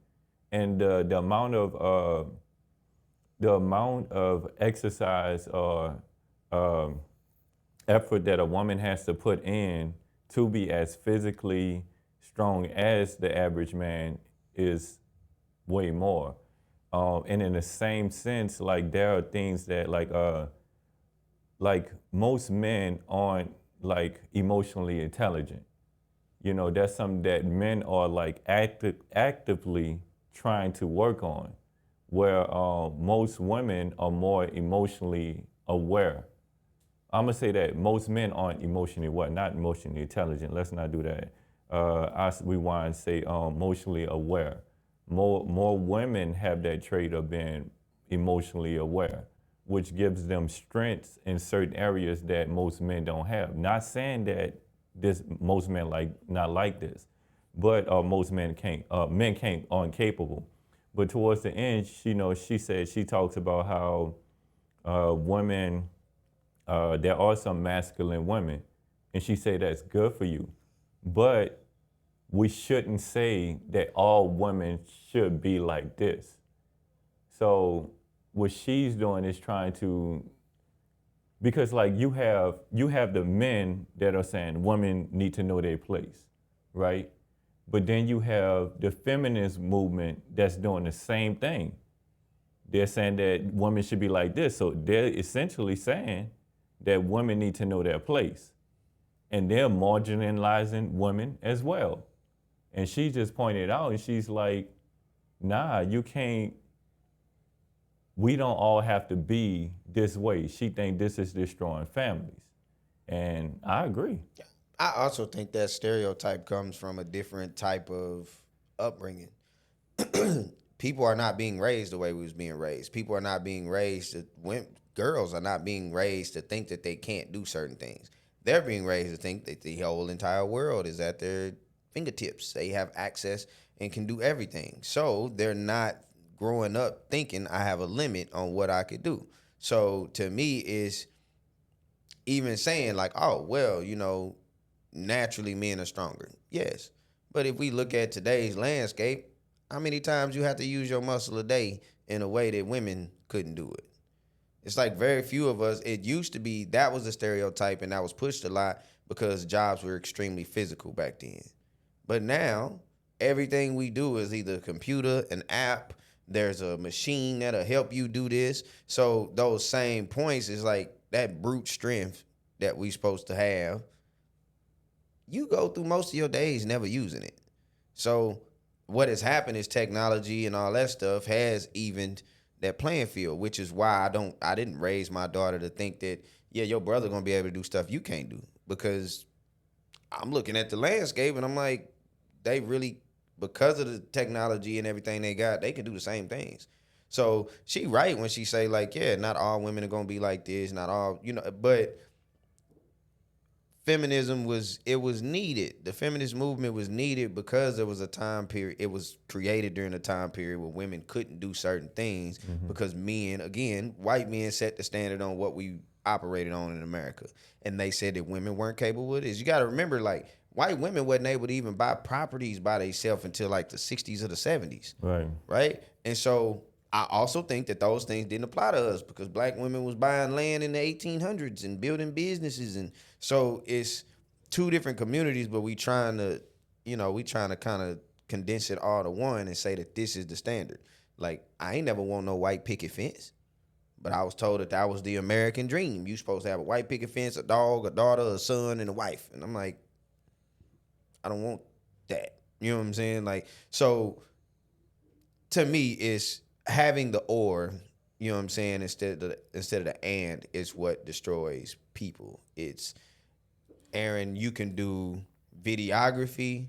And the amount of exercise or effort that a woman has to put in to be as physically strong as the average man is way more. And in the same sense, like there are things that like most men aren't like emotionally intelligent. You know, that's something that men are like actively trying to work on, where most women are more emotionally aware. I'm gonna say that most men aren't emotionally aware, not emotionally intelligent. Let's not do that. I rewind and say emotionally aware. More women have that trait of being emotionally aware, which gives them strengths in certain areas that most men don't have. Not saying that most men not like this, but most men aren't capable. But towards the end, she talks about how women, there are some masculine women, and she said that's good for you, but we shouldn't say that all women should be like this. So what she's doing is trying to, because like you have the men that are saying women need to know their place, right? But then you have the feminist movement that's doing the same thing. They're saying that women should be like this. So they're essentially saying that women need to know their place. And they're marginalizing women as well. And she just pointed out, and she's like, nah, you can't, we don't all have to be this way. She think this is destroying families. And I agree. I also think that stereotype comes from a different type of upbringing. People are not being raised the way we was being raised. People are not being raised girls are not being raised to think that they can't do certain things. They're being raised to think that the whole entire world is at their fingertips. They have access and can do everything. So they're not growing up thinking I have a limit on what I could do. So to me, is even saying like, oh, well, naturally men are stronger. Yes. But if we look at today's landscape, how many times you have to use your muscle a day in a way that women couldn't do it? It's like very few of us. It used to be that was a stereotype, and that was pushed a lot because jobs were extremely physical back then. But now everything we do is either a computer, an app, there's a machine that'll help you do this. So those same points is like that brute strength that we supposed to have. You go through most of your days never using it. So what has happened is technology and all that stuff has evened that playing field, which is why I didn't raise my daughter to think that, yeah, your brother gonna be able to do stuff you can't do. Because I'm looking at the landscape and I'm like, they really, because of the technology and everything they got, they can do the same things. So she right when she say like, yeah, not all women are gonna be like this, not all, but feminism was needed. The feminist movement was needed because there was a time period. It was created during a time period where women couldn't do certain things because men, again, white men set the standard on what we operated on in America. And they said that women weren't capable of this. You got to remember, like, white women wasn't able to even buy properties by themselves until like the 60s or the 70s. Right? And so I also think that those things didn't apply to us because black women was buying land in the 1800s and building businesses. And so it's two different communities, but we trying to kind of condense it all to one and say that this is the standard. Like, I ain't never want no white picket fence, but I was told that was the American dream. You supposed to have a white picket fence, a dog, a daughter, a son, and a wife. And I'm like, I don't want that. You know what I'm saying? Like, so to me, it's having the or, you know what I'm saying, instead of the and is what destroys people. It's, Aaron, you can do videography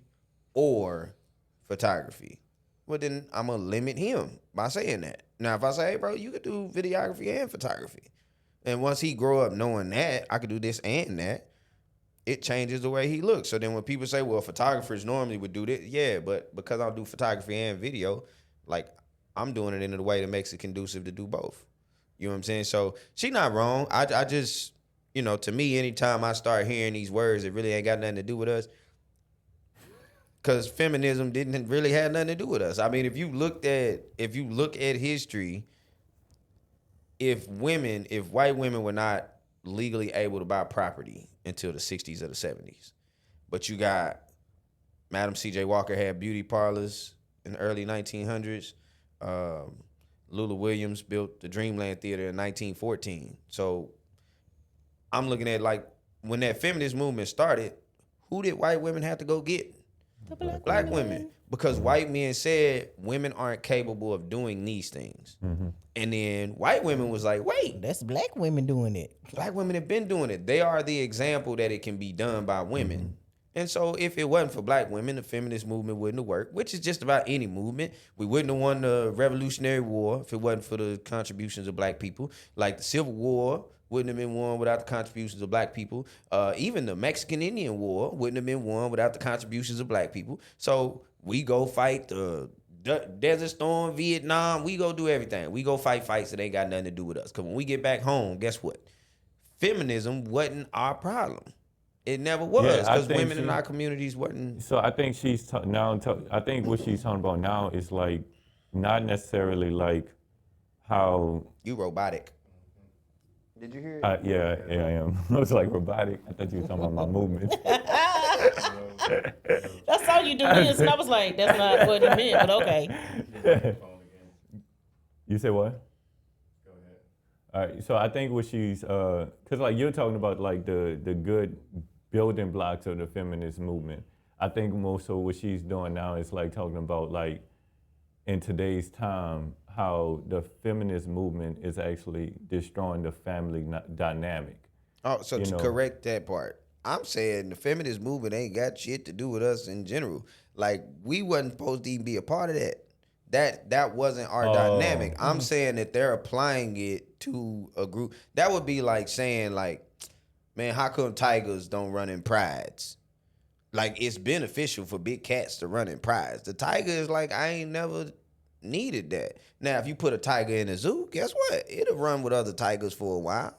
or photography. Well, then I'm going to limit him by saying that. Now, if I say, hey, bro, you could do videography and photography, And once he grow up knowing that I could do this and that, it changes the way he looks. So then when people say, well, photographers normally would do this, yeah, but because I do photography and video, like I'm doing it in a way that makes it conducive to do both. You know what I'm saying? So she not wrong. I just, you know, to me, anytime I start hearing these words that really ain't got nothing to do with us, because feminism didn't really have nothing to do with us. I mean, if you look at history, if white women were not legally able to buy property until the 60s or the 70s, but you got Madam C.J. Walker had beauty parlors in the early 1900s. Lula Williams built the Dreamland Theater in 1914. So I'm looking at like when that feminist movement started, who did white women have to go get? Black women. Because white men said women aren't capable of doing these things. Mm-hmm. And then white women was like, wait. That's black women doing it. Black women have been doing it. They are the example that it can be done by women. Mm-hmm. And so if it wasn't for black women, the feminist movement wouldn't have worked, which is just about any movement. We wouldn't have won the Revolutionary War if it wasn't for the contributions of black people. Like the Civil War wouldn't have been won without the contributions of black people. Even the Mexican Indian War wouldn't have been won without the contributions of black people. So we go fight the Desert Storm, Vietnam. We go do everything. We go fight fights that ain't got nothing to do with us. Because when we get back home, guess what? Feminism wasn't our problem. It never was, because women in our communities wasn't. So I think I think what she's talking about now is like not necessarily like how you robotic. Did you hear it? Yeah, I am. I was like robotic. I thought you were talking about my movement. That's how you do this, and I was like, that's not what he meant, but okay. You say what? Go ahead. All right, so I think what she's, cause like you're talking about like the good building blocks of the feminist movement. I think most of what she's doing now is like talking about like in today's time, how the feminist movement is actually destroying the family dynamic. Oh, so to correct that part, I'm saying the feminist movement ain't got shit to do with us in general. Like we wasn't supposed to even be a part of that. That wasn't our dynamic. I'm saying that they're applying it to a group. That would be like saying like, man, how come tigers don't run in prides? Like it's beneficial for big cats to run in prides. The tiger is like, I ain't never needed that. Now, if you put a tiger in a zoo, guess what? It'll run with other tigers for a while.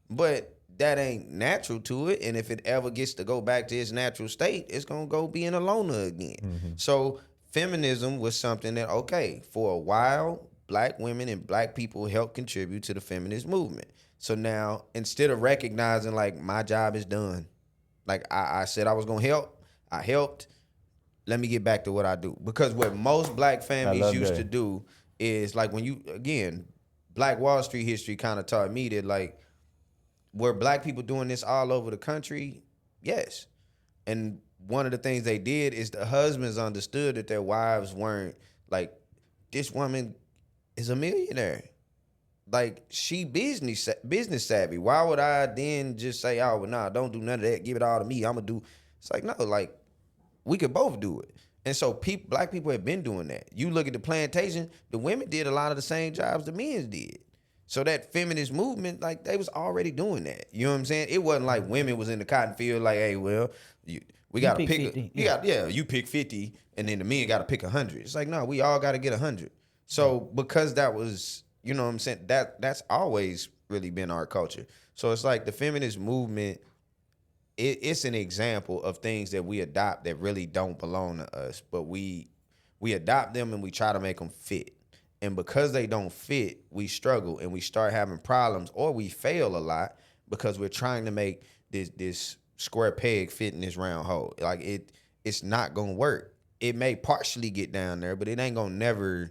But that ain't natural to it. And if it ever gets to go back to its natural state, it's going to go be in a loner again. Mm-hmm. So feminism was something that, okay, for a while, black women and black people helped contribute to the feminist movement. So now, instead of recognizing, like, my job is done, like I said I was going to help, I helped, let me get back to what I do. Because what most black families used to do is, like, when you, again, Black Wall Street history kind of taught me that, like, were black people doing this all over the country? Yes. And one of the things they did is the husbands understood that their wives weren't, like, this woman is a millionaire. Like, she business savvy. Why would I then just say, oh, well, nah, don't do none of that. Give it all to me. I'm going to do. It's like, no, like, we could both do it. And so black people have been doing that. You look at the plantation, the women did a lot of the same jobs the men did. So that feminist movement, like, they was already doing that. You know what I'm saying? It wasn't like women was in the cotton field like, hey, well, we got to pick 50. You pick 50, and then the men got to pick 100. It's like, no, we all got to get 100. So because that was, you know what I'm saying, that's always really been our culture. So it's like the feminist movement, it's an example of things that we adopt that really don't belong to us, but we adopt them and we try to make them fit. And because they don't fit, we struggle and we start having problems, or we fail a lot because we're trying to make this square peg fit in this round hole. Like it's not gonna work. It may partially get down there, but it ain't gonna never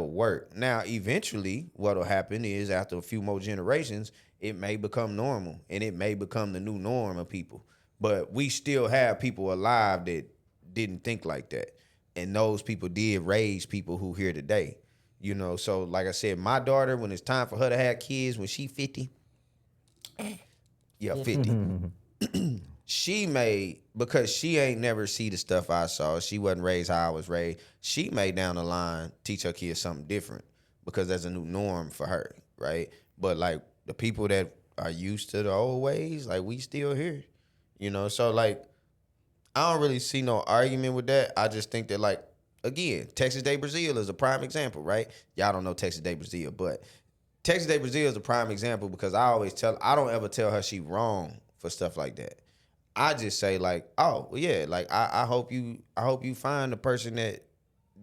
work. Now, eventually, what'll happen is after a few more generations, it may become normal and it may become the new norm of people. But we still have people alive that didn't think like that. And those people did raise people who here today. You know, so like I said, my daughter, when it's time for her to have kids, when she 50, 50, she may, because she ain't never see the stuff I saw, she wasn't raised how I was raised, she may down the line teach her kids something different because that's a new norm for her, right? But like the people that are used to the old ways, like we still here, you know. So like, I don't really see no argument with that. I just think that like, again, Texas Day Brazil is a prime example, right? Y'all don't know Texas Day Brazil, but Texas Day Brazil is a prime example because I don't ever tell her she wrong for stuff like that. I just say like, oh well, yeah, like I hope you find a person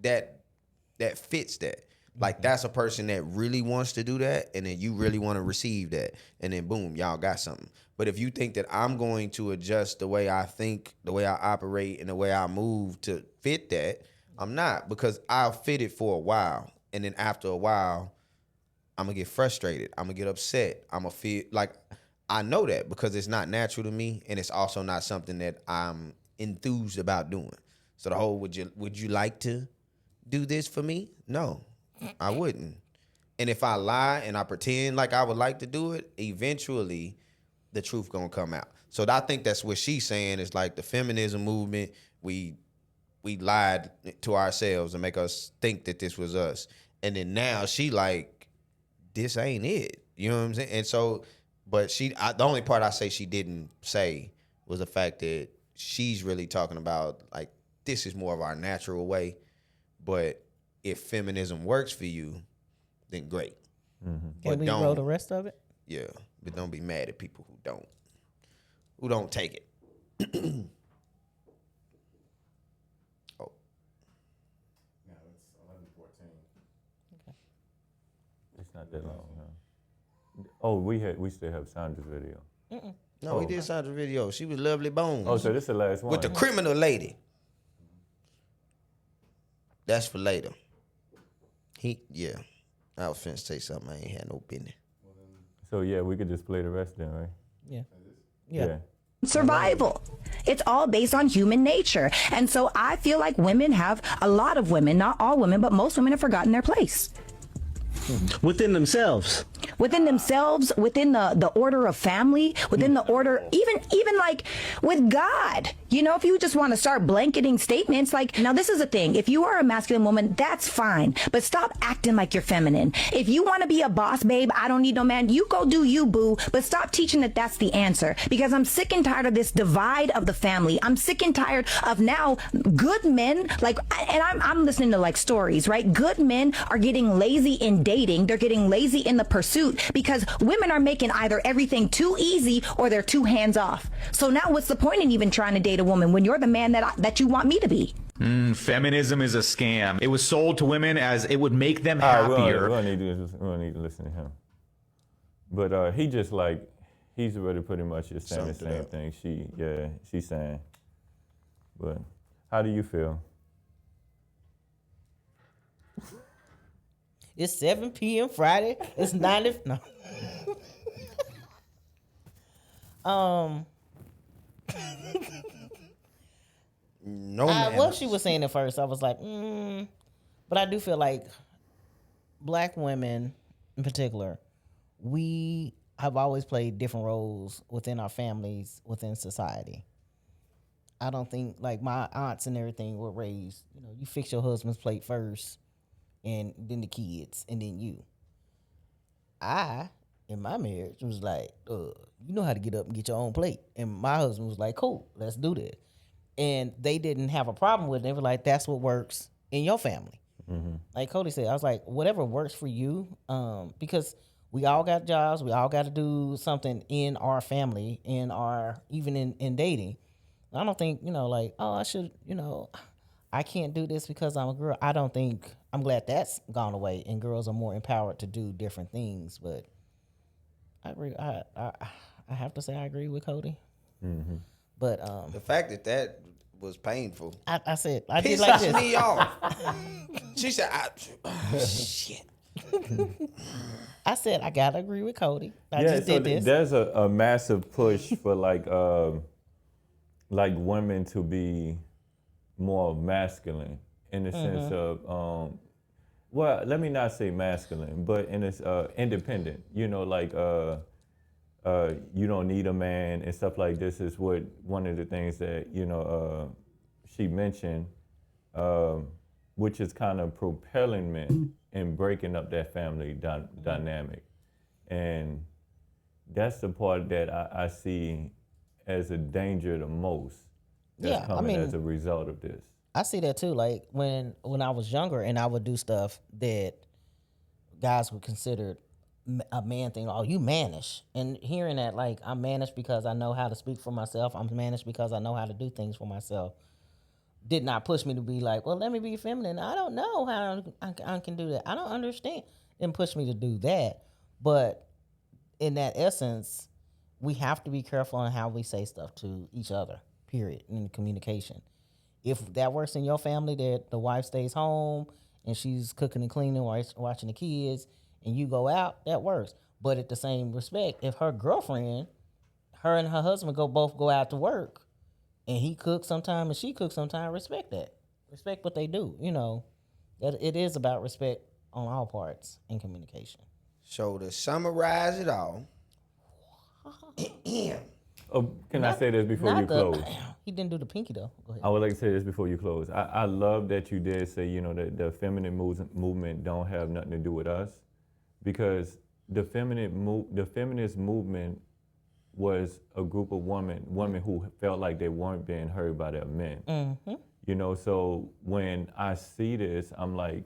that fits that. Like that's a person that really wants to do that, and then you really want to receive that, and then boom, y'all got something. But if you think that I'm going to adjust the way I think, the way I operate, and the way I move to fit that, I'm not, because I'll fit it for a while, and then after a while, I'm gonna get frustrated. I'm gonna get upset. I'm gonna feel like I know that because it's not natural to me, and it's also not something that I'm enthused about doing. So the whole would you like to do this for me? No, I wouldn't. And if I lie and I pretend like I would like to do it, eventually the truth gonna come out. So I think that's what she's saying is like the feminism movement. We lied to ourselves and make us think that this was us, and then now she like, this ain't it. You know what I'm saying? And so, but the only part I say she didn't say was the fact that she's really talking about like, this is more of our natural way. But if feminism works for you, then great. Can we roll the rest of it? Yeah, but don't be mad at people who don't take it. Oh. No, it's 11:14. It's not that long. Huh? Oh, we still have Sandra's video. No, we did Sandra's video. She was Lovely Bones. Oh, so this is the last one. With the criminal lady. That's for later. I was finna say something I ain't had no business. So yeah, we could just play the rest then, right? Yeah. Survival. It's all based on human nature. And so I feel like a lot of women, not all women, but most women have forgotten their place. Within themselves, within the order of family, within the order, even like with God. You know, if you just want to start blanketing statements, like, now this is the thing. If you are a masculine woman, that's fine. But stop acting like you're feminine. If you want to be a boss, babe, I don't need no man. You go do you, boo. But stop teaching that that's the answer. Because I'm sick and tired of this divide of the family. I'm sick and tired of now good men, like, and I'm listening to like stories, right? Good men are getting lazy in dating. They're getting lazy in the pursuit because women are making either everything too easy or they're too hands off. So now what's the point in even trying to date a woman when you're the man that you want me to be? Feminism is a scam. It was sold to women as it would make them happier. We don't need to listen to him. But he just like, he's already pretty much just saying the same thing she's saying. But how do you feel? It's 7 p.m. Friday. It's 9. No, what she was saying at first, I was like, but I do feel like black women in particular, we have always played different roles within our families, within society. I don't think, like, my aunts and everything were raised, you know, you fix your husband's plate first, and then the kids, and then you. I, in my marriage, was like, you know how to get up and get your own plate. And my husband was like, cool, let's do that. And they didn't have a problem with it. They were like, that's what works in your family. Mm-hmm. Like Cody said, I was like, whatever works for you, because we all got jobs, we all got to do something in our family, even in dating. I don't think, like, I should, I can't do this because I'm a girl. I'm glad that's gone away and girls are more empowered to do different things. But I agree. I have to say I agree with Cody. Mm-hmm. But the fact that was painful. I said I did like this. Me off. She said, "Shit." I said I gotta agree with Cody. I just did this. There's a massive push for like women to be more masculine in the sense of well, let me not say masculine, but in this independent. You don't need a man and stuff like this is what one of the things that she mentioned, which is kind of propelling men and breaking up that family dynamic. And that's the part that I see as a danger the most that's coming as a result of this. I see that too. Like when I was younger and I would do stuff that guys would consider a man thing. Oh, you mannish. And hearing that, like, I'm mannish because I know how to speak for myself. I'm mannish because I know how to do things for myself. Did not push me to be like, well, let me be feminine. I don't know how I can do that. I don't understand. Didn't push me to do that. But in that essence, we have to be careful on how we say stuff to each other, period, in communication. If that works in your family, that the wife stays home and she's cooking and cleaning or watching the kids, and you go out, that works. But at the same respect, if her girlfriend, her and her husband both go out to work, and he cooks sometime and she cooks sometime, respect that. Respect what they do. You know, that it is about respect on all parts in communication. So to summarize it all, can I say this before you close? He didn't do the pinky though. Go ahead. I would like to say this before you close. I love that you did say, you know, that the feminine movement don't have nothing to do with us, because the feminist movement was a group of women who felt like they weren't being heard by their men. Mm-hmm. You know, so when I see this, I'm like,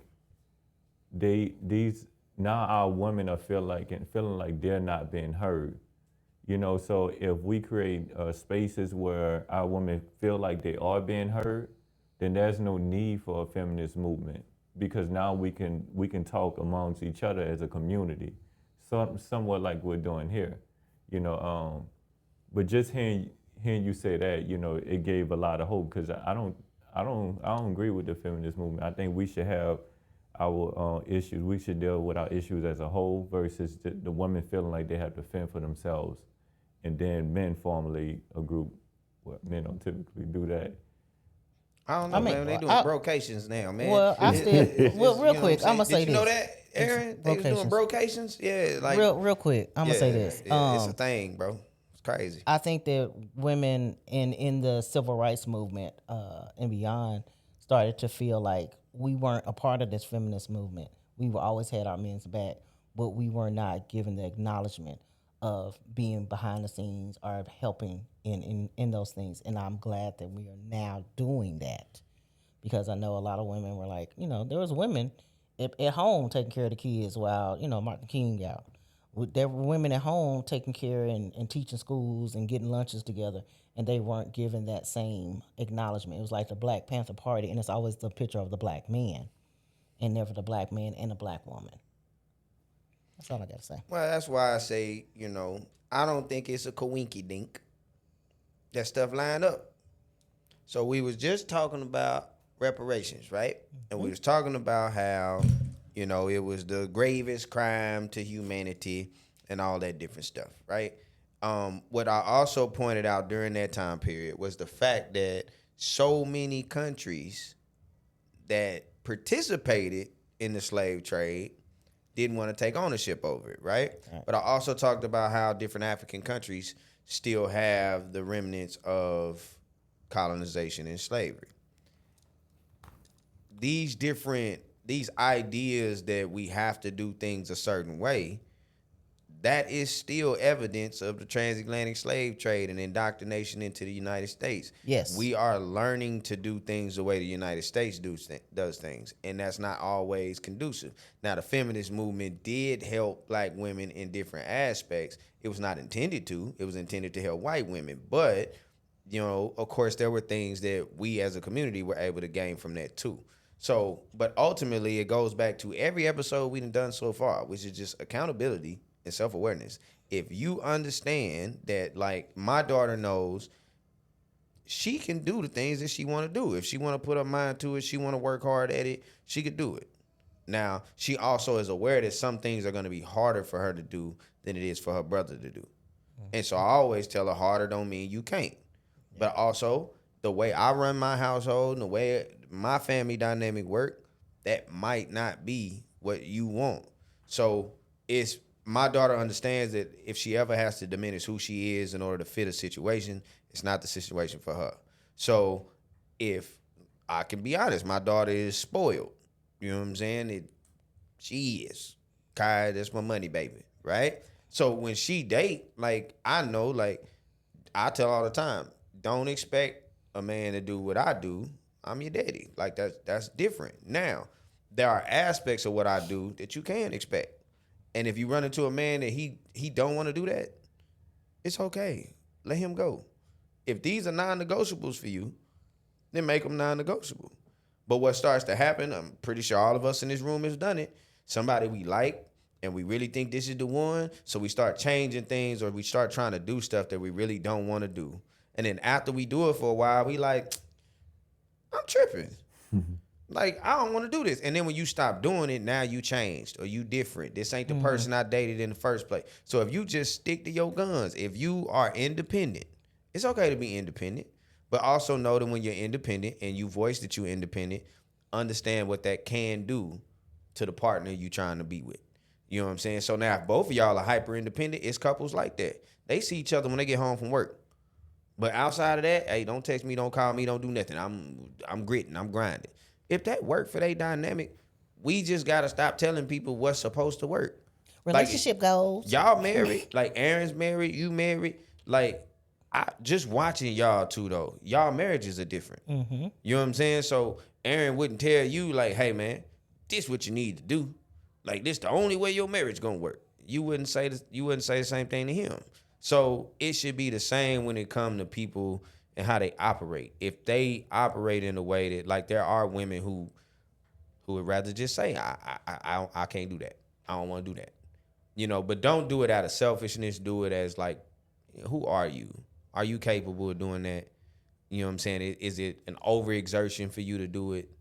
now our women are feeling like they're not being heard. You know, so if we create spaces where our women feel like they are being heard, then there's no need for a feminist movement, because now we can talk amongst each other as a community, somewhat like we're doing here. You know, but just hearing you say that, you know, it gave a lot of hope, because I don't agree with the feminist movement. I think we should have our issues. We should deal with our issues as a whole versus the women feeling like they have to fend for themselves, and then men formulate a group. Well, men don't typically do that. I don't know, man. They doing brocations now, man. Well, real quick, I'm gonna say this. Did you know that, Aaron? They was doing brocations. Yeah, like real quick, I'm gonna say this. Yeah, it's a thing, bro. It's crazy. I think that women in the civil rights movement and beyond started to feel like we weren't a part of this feminist movement. We always had our men's back, but we were not given the acknowledgement of being behind the scenes or helping in those things. And I'm glad that we are now doing that, because I know a lot of women were like, you know, there was women at home taking care of the kids while, you know, Martin King out. There were women at home taking care and teaching schools and getting lunches together, and they weren't given that same acknowledgement. It was like the Black Panther Party, and it's always the picture of the black man and never the black man and the black woman. That's all I got to say. Well, that's why I say, you know, I don't think it's a coinky dink that stuff lined up. So we was just talking about reparations, right? And we was talking about how, you know, it was the gravest crime to humanity and all that different stuff, right? What I also pointed out during that time period was the fact that so many countries that participated in the slave trade didn't want to take ownership over it, right? But I also talked about how different African countries still have the remnants of colonization and slavery. These ideas that we have to do things a certain way, that is still evidence of the transatlantic slave trade and indoctrination into the United States. Yes. We are learning to do things the way the United States does things, and that's not always conducive. Now, the feminist movement did help black women in different aspects. It was not intended to. It was intended to help white women. But, you know, of course, there were things that we as a community were able to gain from that too. So, but ultimately, it goes back to every episode we've done so far, which is just accountability and self-awareness. If you understand that, like, my daughter knows she can do the things that she want to do. If she want to put her mind to it, she want to work hard at it, she could do it. Now, she also is aware that some things are going to be harder for her to do than it is for her brother to do. And so I always tell her harder don't mean you can't. But also, the way I run my household and the way my family dynamic work, that might not be what you want. So it's, my daughter understands that if she ever has to diminish who she is in order to fit a situation, it's not the situation for her. So if I can be honest, my daughter is spoiled. You know what I'm saying? She is. Kai, that's my money baby, right? So when she date, like, I know, like, I tell all the time, don't expect a man to do what I do. I'm your daddy. Like, that's different. Now, there are aspects of what I do that you can expect. And if you run into a man that he don't want to do that, it's okay. Let him go. If these are non-negotiables for you, then make them non-negotiable. But what starts to happen, I'm pretty sure all of us in this room has done it. Somebody we like, and we really think this is the one, so we start changing things, or we start trying to do stuff that we really don't want to do. And then after we do it for a while, we like, I'm tripping. Like, I don't want to do this. And then when you stop doing it, now you changed or you different. This ain't the person I dated in the first place. So if you just stick to your guns, if you are independent, it's okay to be independent, but also know that when you're independent and you voice that you're independent, understand what that can do to the partner you trying to be with. You know what I'm saying? So now if both of y'all are hyper independent, it's couples like that. They see each other when they get home from work. But outside of that, hey, don't text me, don't call me, don't do nothing. I'm gritting, I'm grinding. If that worked for their dynamic, we just gotta stop telling people what's supposed to work. Relationship goals. Y'all married, like Aaron's married, you married. Like, I just watching y'all two though. Y'all marriages are different. You know what I'm saying? So Aaron wouldn't tell you like, hey man, this what you need to do. Like, this the only way your marriage gonna work. You wouldn't say this, you wouldn't say the same thing to him. So it should be the same when it comes to people and how they operate. If they operate in a way that, like, there are women who would rather just say, I can't do that. I don't want to do that. You know, but don't do it out of selfishness. Do it as like, who are you? Are you capable of doing that? You know what I'm saying? Is it an overexertion for you to do it?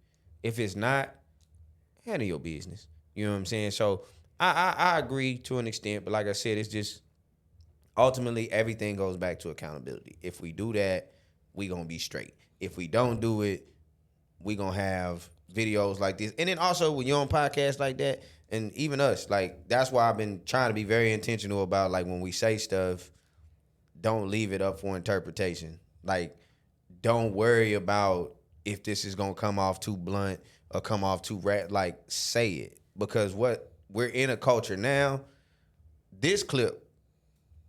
If it's not, handle your business. You know what I'm saying? So I agree to an extent, but like I said, it's just ultimately everything goes back to accountability. If we do that, we gonna be straight. If we don't do it, we gonna have videos like this. And then also when you're on podcasts like that, and even us, like, that's why I've been trying to be very intentional about, like, when we say stuff, don't leave it up for interpretation. Like, don't worry about if this is gonna come off too blunt or come off too like, say it. Because what we're in a culture now, this clip,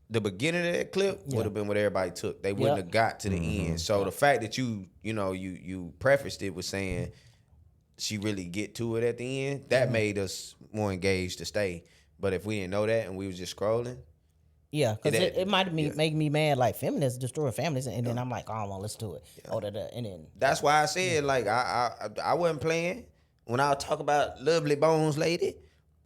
the beginning of that clip would have been what everybody took. They wouldn't have got to the end. So the fact that you prefaced it with saying she really get to it at the end, that made us more engaged to stay. But if we didn't know that and we was just scrolling, because it might make me mad, like, feminists destroy families, and then I'm like, oh, I don't want to listen to it. And then that's why I said, like, I wasn't playing when I talk about lovely bones lady.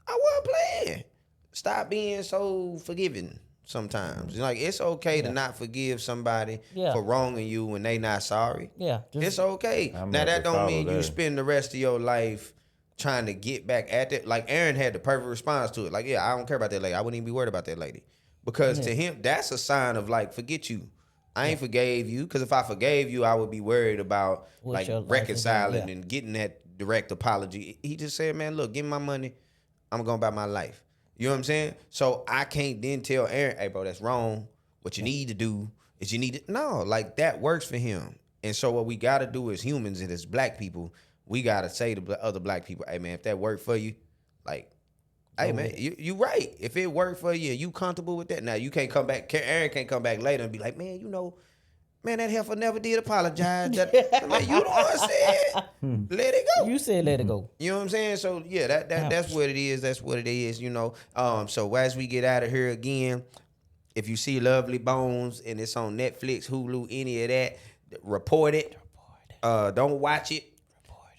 I wasn't playing. Stop being so forgiving. Sometimes, like, it's okay to not forgive somebody for wronging you when they not sorry. It's okay. Now that don't mean you spend the rest of your life trying to get back at it. Like, Aaron had the perfect response to it. Like, I don't care about that lady. I wouldn't even be worried about that lady, because to him that's a sign of, like, forget you. I ain't forgave you, because if I forgave you, I would be worried about like reconciling and getting that direct apology. He just said, man, look, give me my money. I'm going about my life. You know what I'm saying? So I can't then tell Aaron, hey, bro, that's wrong. What you need to do is no, like, that works for him. And so what we got to do as humans and as black people, we got to say to other black people, hey, man, if that worked for you, like, hey, man, you right. If it worked for you and you comfortable with that, now you can't come back. Aaron can't come back later and be like, man, man, that heifer never did apologize. Man, you the one said, let it go. You said let it go. You know what I'm saying? So that's what it is. That's what it is, you know. So as we get out of here again, if you see Lovely Bones and it's on Netflix, Hulu, any of that, report it. Don't watch it.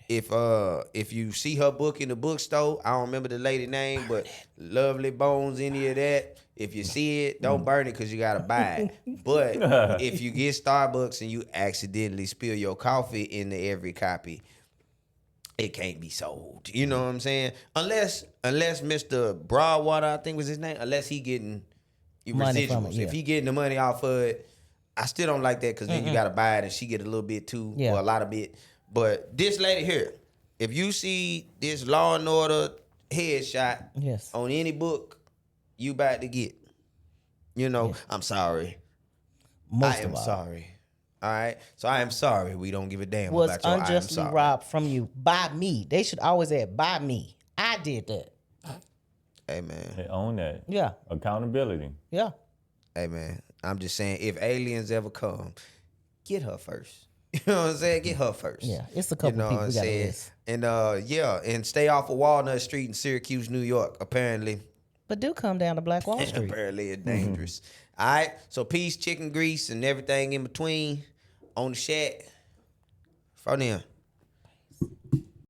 If you see her book in the bookstore, I don't remember the lady name, but Lovely Bones, any of that, if you see it, don't burn it because you got to buy it. But if you get Starbucks and you accidentally spill your coffee into every copy, it can't be sold. You know what I'm saying? Unless Mr. Broadwater, I think was his name, unless he getting money from residuals. it, If he getting the money off of it, I still don't like that, because then you got to buy it and she get a little bit too, or a lot of bit. But this lady here, if you see this Law and Order headshot on any book you about to get, you know, I'm sorry. I am sorry. All right? So I am sorry we don't give a damn about your unjustly robbed from you by me. They should always add by me. I did that. Hey, man. They own that. Yeah. Accountability. Yeah. Hey, man. I'm just saying, if aliens ever come, get her first. You know what I'm saying? Get her first. Yeah, it's a couple people we got to list. And and stay off of Walnut Street in Syracuse, New York, apparently. But do come down to Black Wall Street. Apparently it's dangerous. All right, so peace, chicken grease, and everything in between on the chat. For them.